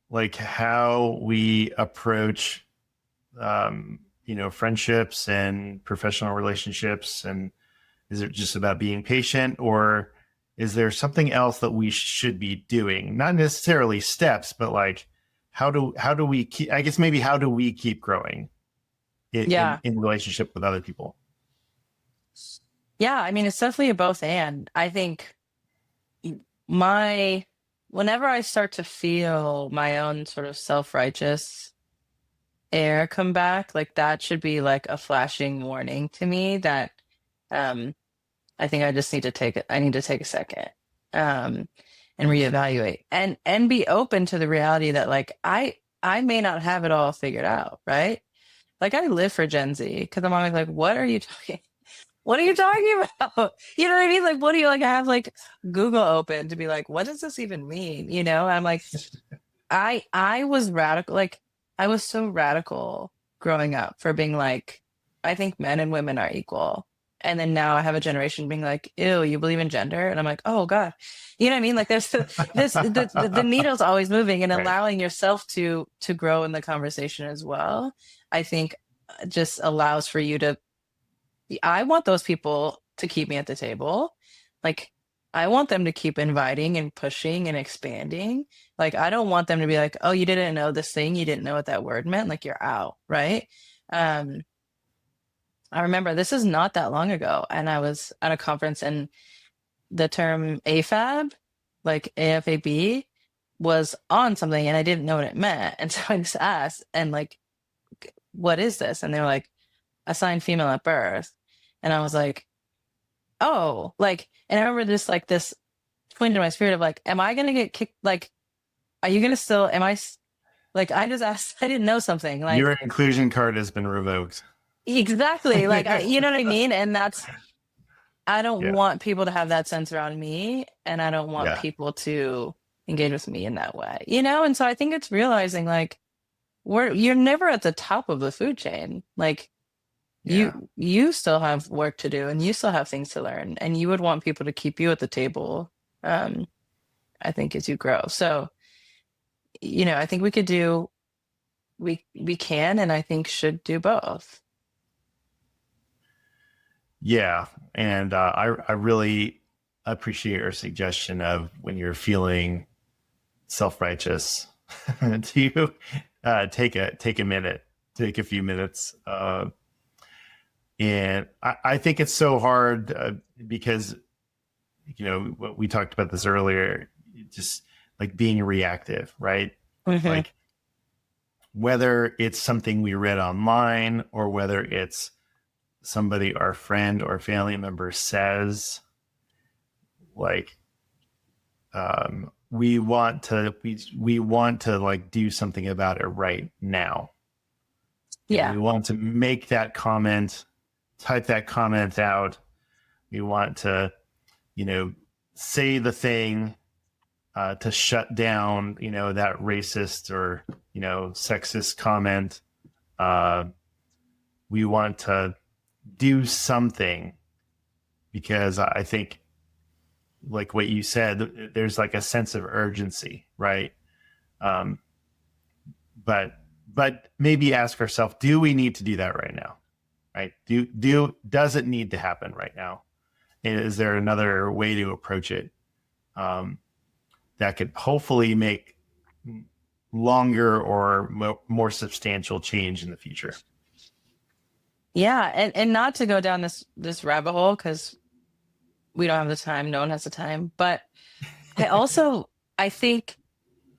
Speaker 3: like how we approach, friendships and professional relationships, and is it just about being patient, or is there something else that we should be doing? Not necessarily steps, but like how do we keep, I guess maybe how do we keep growing in relationship with other people?
Speaker 1: Yeah, I mean, it's definitely a both and. I think whenever I start to feel my own sort of self-righteous air come back, like that should be like a flashing warning to me that um I think I just need to take it. I need to take a second, um, and reevaluate and be open to the reality that like I may not have it all figured out, right? Like I live for Gen Z because I'm always like, what are you talking? What are you talking about? You know what I mean? Like, what do you like? I have like Google open to be like, what does this even mean? You know, I'm like, I was radical. Like, I was so radical growing up for being like, I think men and women are equal. And then now I have a generation being like, ew, you believe in gender? And I'm like, oh God. You know what I mean? Like there's the needle's always moving and
Speaker 3: Right.
Speaker 1: allowing yourself to grow in the conversation as well. I think just allows for you to I want those people to keep me at the table. Like, I want them to keep inviting and pushing and expanding. Like, I don't want them to be like, oh, you didn't know this thing. You didn't know what that word meant. Like, you're out. Right. Um, I remember this is not that long ago. And I was at a conference and the term AFAB, like AFAB, was on something and I didn't know what it meant. And so I just asked, and like, what is this? And they were like, assigned female at birth. And I was like, oh, like, and I remember this, like, this twinge in my spirit of like, am I going to get kicked? Like, are you going to still, like, I just asked, I didn't know something. Like,
Speaker 3: Your inclusion card has been revoked.
Speaker 1: exactly. Like, you know what I mean? And I don't
Speaker 3: Yeah.
Speaker 1: want people to have that sense around me. And I don't want
Speaker 3: Yeah.
Speaker 1: people to engage with me in that way, you know? And so I think it's realizing like, you're never at the top of the food chain. Like,
Speaker 3: Yeah.
Speaker 1: you still have work to do and you still have things to learn and you would want people to keep you at the table, I think, as you grow. So you know, I think we can and I think should do both.
Speaker 3: Yeah. And I really appreciate your suggestion of when you're feeling self-righteous to take a minute, take a few minutes. And I think it's so hard because, you know, we talked about this earlier, just like being reactive, right?
Speaker 1: Mhm.
Speaker 3: Like whether it's something we read online or whether it's somebody, our friend or family member says, like, we want to like do something about it right now. And
Speaker 1: Yeah.
Speaker 3: we want to make that comment, type that comment out. We want to, you know, say the thing to shut down, you know, that racist or, you know, sexist comment. We want to do something because I think, like what you said, there's like a sense of urgency, right? Um, but maybe ask ourselves, do we need to do that right now? Right? Does it need to happen right now? Is there another way to approach it that could hopefully make longer or more substantial change in the future?
Speaker 1: Yeah, and not to go down this rabbit hole because we don't have the time, no one has the time, but I also I think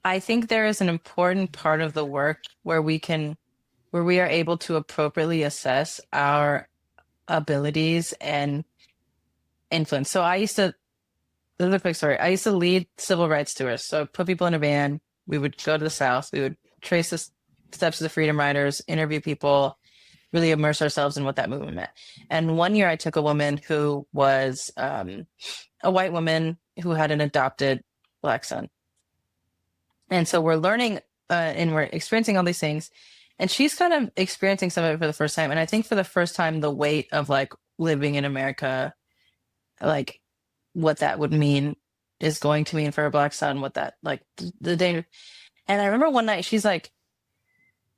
Speaker 1: I think there is an important part of the work where we are able to appropriately assess our abilities and influence. So this is a quick story. I used to lead civil rights tours. So I'd put people in a van. We would go to the South. We would trace the steps of the Freedom Riders, interview people, really immerse ourselves in what that movement meant. And one year I took a woman who was a white woman who had an adopted Black son. And so we're learning and we're experiencing all these things. And she's kind of experiencing some of it for the first time. And I think for the first time, the weight of like living in America, like what that would mean is going to mean for a Black son, what that like the day. And I remember one night she's like,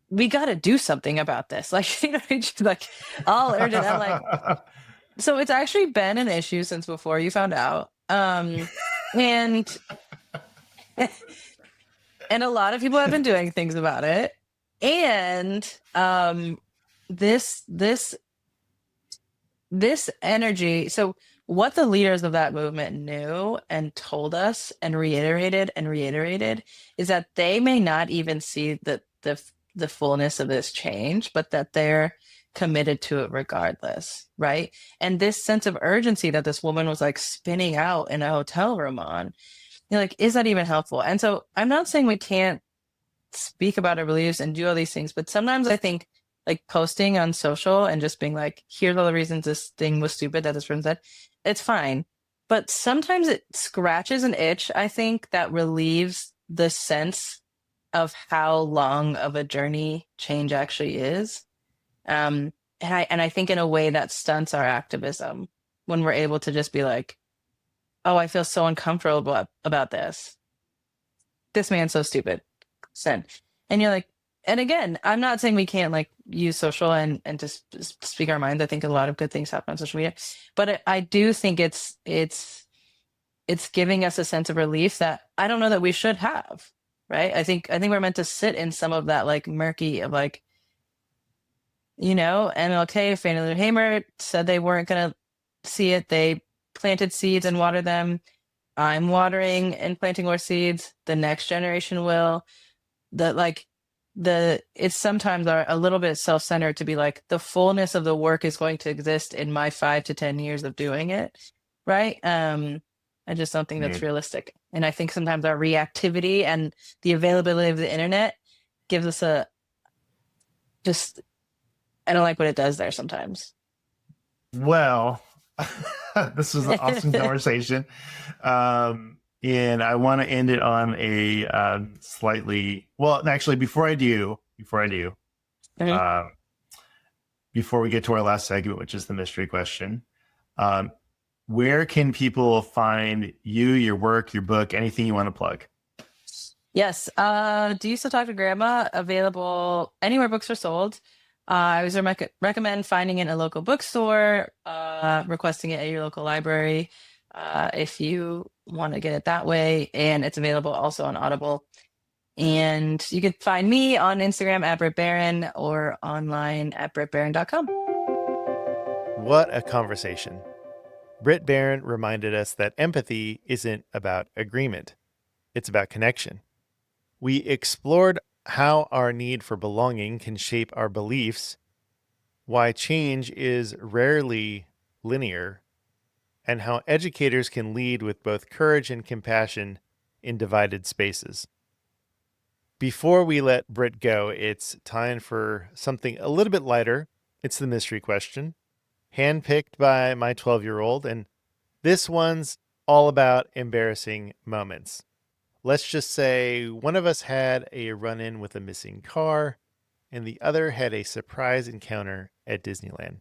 Speaker 1: we got to do something about this. Like, you know, she's like, all urgent. I'm like, so it's actually been an issue since before you found out. And and a lot of people have been doing things about it. And this this this energy, so what the leaders of that movement knew and told us and reiterated is that they may not even see the the fullness of this change, but that they're committed to it regardless, right? And this sense of urgency that this woman was like spinning out in a hotel room on, you're like, is that even helpful? And so I'm not saying we can't speak about our beliefs and do all these things, but sometimes I think like posting on social and just being like, here's all the reasons this thing was stupid that this person said, it's fine. But sometimes it scratches an itch, I think, that relieves the sense of how long of a journey change actually is. And I think in a way that stunts our activism when we're able to just be like, oh, I feel so uncomfortable about this. This man's so stupid. Send. And you're like, and again, I'm not saying we can't like use social and just speak our minds. I think a lot of good things happen on social media, but I do think it's giving us a sense of relief that I don't know that we should have, right? I think we're meant to sit in some of that like murky of like, MLK, Fannie Lou Hamer said they weren't gonna see it. They planted seeds and watered them. I'm watering and planting more seeds. The next generation will. It's sometimes a little bit self-centered to be like the fullness of the work is going to exist in my 5 to 10 years of doing it, right? I just don't think that's realistic. And I think sometimes our reactivity and the availability of the internet gives us I don't like what it does there sometimes.
Speaker 3: Well, this was an awesome conversation. And I want to end it on a actually, before I do,
Speaker 1: Mhm.
Speaker 3: before we get to our last segment, which is the mystery question, where can people find you, your work, your book, anything you want to plug?
Speaker 1: Yes. Do You Still Talk to Grandma? Available anywhere books are sold. I always recommend finding it in a local bookstore, requesting it at your local library if you want to get it that way. And it's available also on Audible. And you can find me on Instagram at Brit Barron or online at BritBarron.com.
Speaker 2: What a conversation. Brit Barron reminded us that empathy isn't about agreement. It's about connection. We explored how our need for belonging can shape our beliefs, why change is rarely linear, and how educators can lead with both courage and compassion in divided spaces. Before we let Brit go, it's time for something a little bit lighter. It's the mystery question, handpicked by my 12-year-old, and this one's all about embarrassing moments. Let's just say one of us had a run-in with a missing car, and the other had a surprise encounter at Disneyland.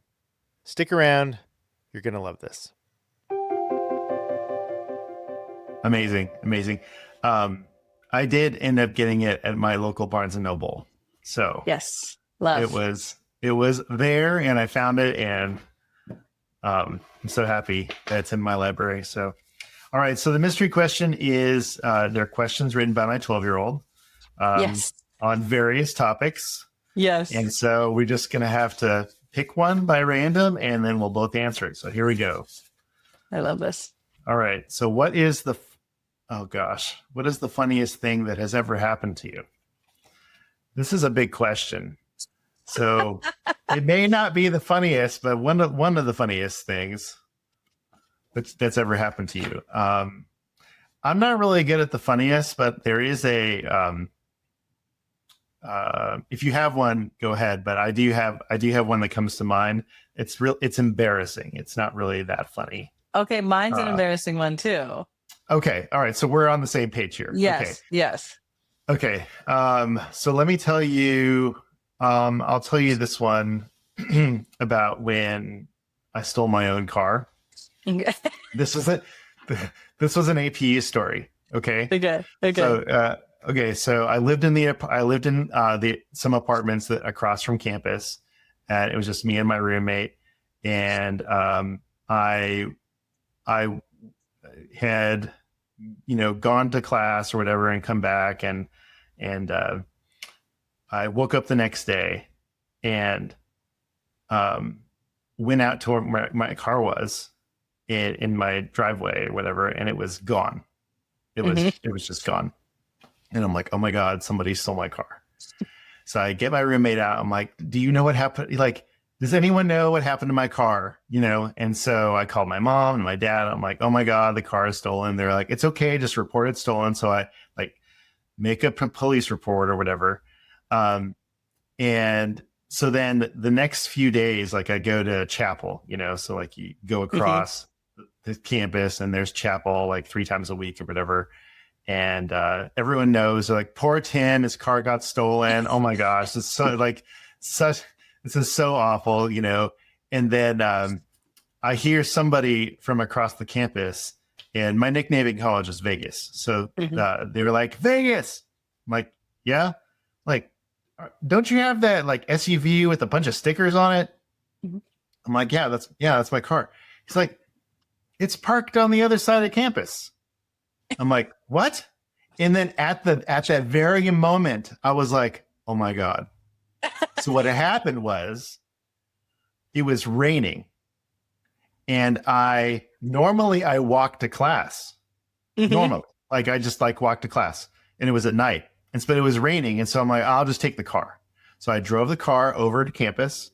Speaker 2: Stick around. You're going to love this.
Speaker 3: Amazing. I did end up getting it at my local Barnes and Noble. So
Speaker 1: Yes. Love.
Speaker 3: it was there, and I found it, and I'm so happy that it's in my library. So, all right. So the mystery question is, there are questions written by my 12-year-old
Speaker 1: Yes.
Speaker 3: on various topics.
Speaker 1: Yes.
Speaker 3: And so we're just going to have to pick one by random, and then we'll both answer it. So here we go.
Speaker 1: I love this.
Speaker 3: All right. So what is the funniest thing that has ever happened to you? This is a big question. So it may not be the funniest, but one of the funniest things that's ever happened to you. I'm not really good at the funniest, but there is a if you have one, go ahead. But I do have one that comes to mind. It's embarrassing. It's not really that funny.
Speaker 1: Okay, mine's an embarrassing one too.
Speaker 3: Okay, all right. So we're on the same page here.
Speaker 1: Yes,
Speaker 3: okay.
Speaker 1: yes.
Speaker 3: Okay. So let me tell you. I'll tell you this one about when I stole my own car. This was an APU story. Okay.
Speaker 1: Okay.
Speaker 3: So I lived in some apartments that across from campus, and it was just me and my roommate. And I had gone to class or whatever and come back, and I woke up the next day and went out to where my car was in my driveway or whatever, and it was gone. It was just gone. And I'm like, oh my God, somebody stole my car. So I get my roommate out. I'm like, do you know what happened? Like, does anyone know what happened to my car? And so I called my mom and my dad. I'm like, oh my God, the car is stolen. They're like, it's okay, just report it stolen. So I like make a police report or whatever. And so then the next few days, like I go to chapel, so like you go across the campus and there's chapel like 3 times a week or whatever. And everyone knows, like, poor Tim, his car got stolen. Oh my gosh, it's so this is so awful, And then I hear somebody from across the campus, and my nickname in college is Vegas. So they were like, Vegas. I'm like, yeah, like, don't you have that like SUV with a bunch of stickers on it? I'm like, yeah, that's my car. He's like, it's parked on the other side of the campus. I'm like, what? And then at that very moment, I was like, oh my God. So what had happened was it was raining, and I walk to class. Normally, like I just like walk to class, and it was at night. But it was raining. And so I'm like, I'll just take the car. So I drove the car over to campus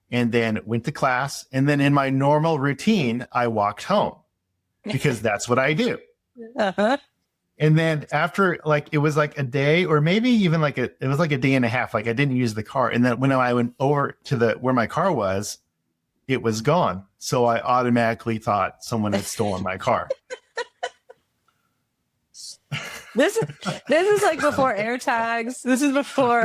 Speaker 3: and then went to class. And then in my normal routine, I walked home because that's what I do. And then after like, it was like a day or maybe even like it was like a day and a half. Like I didn't use the car. And then when I went over to where my car was, it was gone. So I automatically thought someone had stolen my car.
Speaker 1: This is like before AirTags. This is before.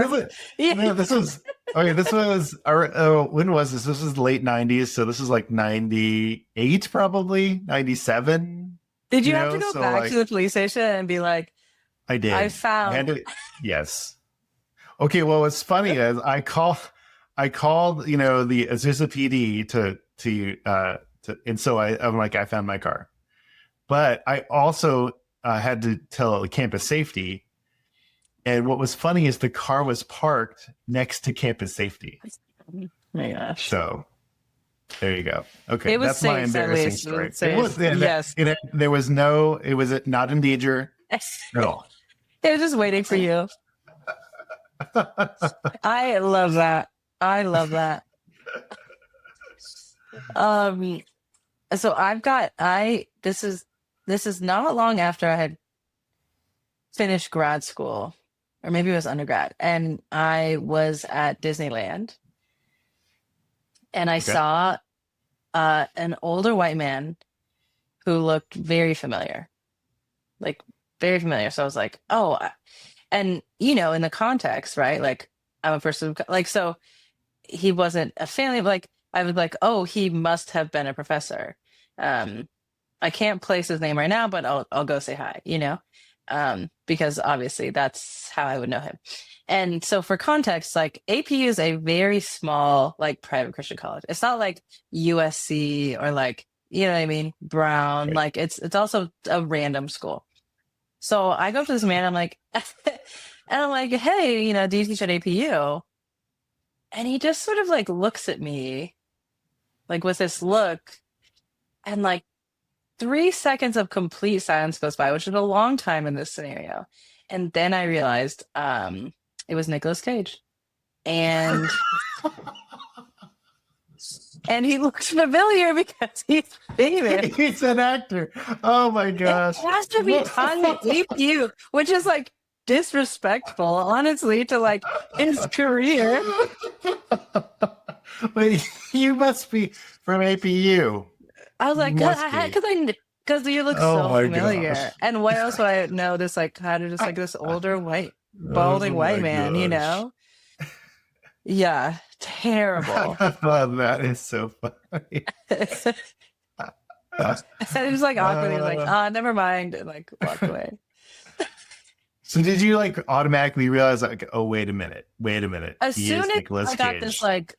Speaker 3: This was okay. This was when was this? This was late 90s. So this is like 98, probably 97.
Speaker 1: Did you have to go back to the police station and be like,
Speaker 3: I did.
Speaker 1: I found.
Speaker 3: Yes. Okay. Well, what's funny is I called, the Azusa PD and so I'm like, I found my car, but I also had to tell campus safety. And what was funny is the car was parked next to campus safety.
Speaker 1: Oh my gosh.
Speaker 3: So there you go. Okay.
Speaker 1: It was
Speaker 3: that's
Speaker 1: safe,
Speaker 3: my embarrassing story. It was,
Speaker 1: yes.
Speaker 3: There was it was not in danger at all.
Speaker 1: It was just waiting for you. I love that. So this is not long after I had finished grad school, or maybe it was undergrad, and I was at Disneyland, and I saw an older white man who looked very familiar. So I was like, oh, and in the context, right? Like I'm a person, like, so he wasn't a family, but like I was like, oh, he must have been a professor. I can't place his name right now, but I'll go say hi, because obviously that's how I would know him. And so for context, like APU is a very small, like private Christian college. It's not like USC or like, you know what I mean? Brown,
Speaker 3: Right.
Speaker 1: like it's also a random school. So I go up to this man, I'm like, and I'm like, hey, do you teach at APU? And he just sort of like looks at me like with this look, and like 3 seconds of complete silence goes by, which is a long time in this scenario. And then I realized it was Nicolas Cage. And and he looks familiar because he's famous.
Speaker 3: He's an actor. Oh my gosh.
Speaker 1: It has to be on the APU, which is like disrespectful, honestly, to like his career.
Speaker 3: But you must be from APU.
Speaker 1: I was like, because you look so familiar.
Speaker 3: Gosh.
Speaker 1: And what else would I know? This like kind of just like this older balding white man, Yeah, terrible.
Speaker 3: That is so funny.
Speaker 1: And it was like awkwardly like, never mind, and like walked away.
Speaker 3: So did you like automatically realize like, oh, wait a minute?
Speaker 1: As soon as I got this like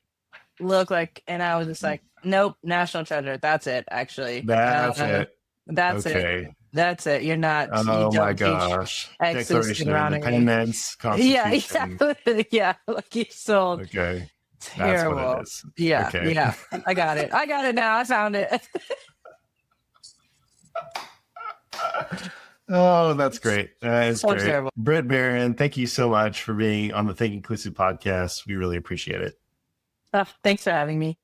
Speaker 1: look like, and I was just like, nope, national treasure. That's it. Actually,
Speaker 3: that's it.
Speaker 1: That's
Speaker 3: okay.
Speaker 1: it. That's it. You're not.
Speaker 3: Oh my gosh! Declaration of Independence. Constitution.
Speaker 1: Yeah. Like you sold.
Speaker 3: Okay.
Speaker 1: Terrible.
Speaker 3: That's what it is.
Speaker 1: Yeah.
Speaker 3: Okay.
Speaker 1: Yeah. I got it now. I found it.
Speaker 3: Oh, that's great. That's
Speaker 1: So
Speaker 3: great.
Speaker 1: terrible.
Speaker 3: Brit Barron, thank you so much for being on the Think Inclusive podcast. We really appreciate it.
Speaker 1: Thanks for having me.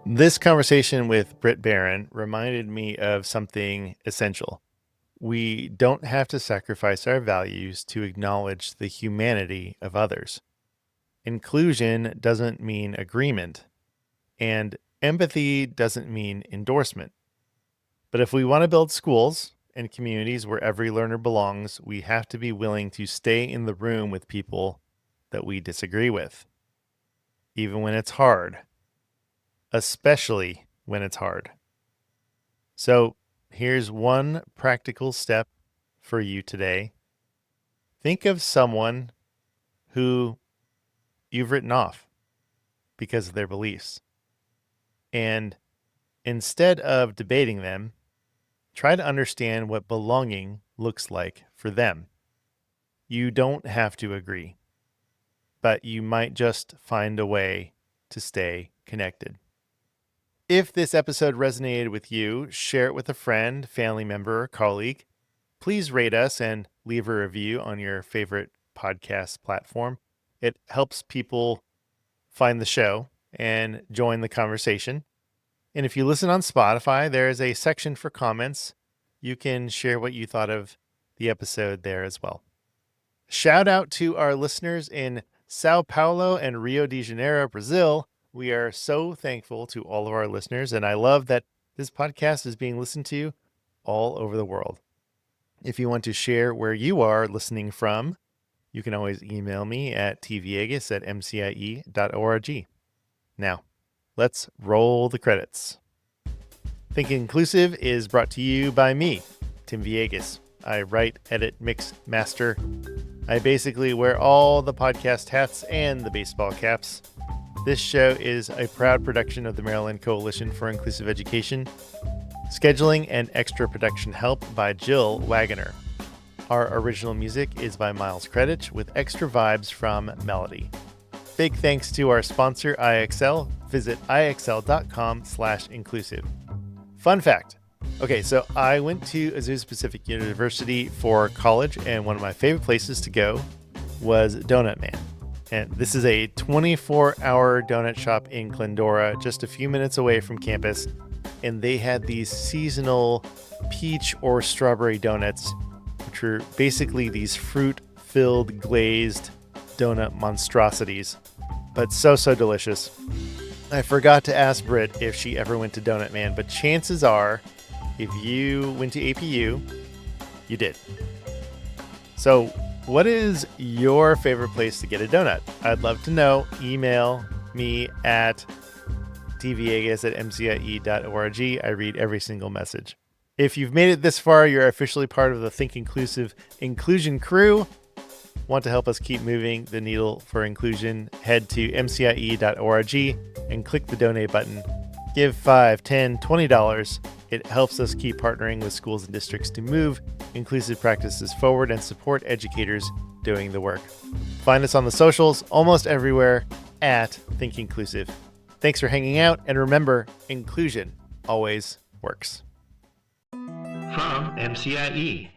Speaker 2: This conversation with Brit Barron reminded me of something essential. We don't have to sacrifice our values to acknowledge the humanity of others. Inclusion doesn't mean agreement, and empathy doesn't mean endorsement. But if we want to build schools and communities where every learner belongs, we have to be willing to stay in the room with people that we disagree with, even when it's hard, especially when it's hard. So here's one practical step for you today. Think of someone who you've written off because of their beliefs. And instead of debating them, try to understand what belonging looks like for them. You don't have to agree, but you might just find a way to stay connected. If this episode resonated with you, share it with a friend, family member, or colleague. Please rate us and leave a review on your favorite podcast platform. It helps people find the show and join the conversation. And if you listen on Spotify, there is a section for comments. You can share what you thought of the episode there as well. Shout out to our listeners in Sao Paulo and Rio de Janeiro, Brazil. We are so thankful to all of our listeners, and I love that this podcast is being listened to all over the world. If you want to share where you are listening from, you can always email me at tvegas@mcie.org. Now, let's roll the credits. Think Inclusive is brought to you by me, Tim Villegas. I write, edit, mix, master. I basically wear all the podcast hats and the baseball caps. This show is a proud production of the Maryland Coalition for Inclusive Education. Scheduling and extra production help by Jill Wagoner. Our original music is by Miles Credich with extra vibes from Melody. Big thanks to our sponsor, IXL. Visit ixl.com/inclusive. Fun fact. Okay, so I went to Azusa Pacific University for college, and one of my favorite places to go was Donut Man. And this is a 24-hour donut shop in Glendora, just a few minutes away from campus. And they had these seasonal peach or strawberry donuts, which are basically these fruit-filled glazed donut monstrosities, but so delicious. I forgot to ask Brit if she ever went to Donut Man, but chances are, if you went to APU, you did. So what is your favorite place to get a donut? I'd love to know. Email me at tvegas@mcie.org. I read every single message. If you've made it this far, you're officially part of the Think Inclusive inclusion crew. Want to help us keep moving the needle for inclusion? Head to mcie.org and click the donate button. Give $5, $10, $20. It helps us keep partnering with schools and districts to move inclusive practices forward and support educators doing the work. Find us on the socials, almost everywhere, at Think Inclusive. Thanks for hanging out, and remember, inclusion always works. From MCIE.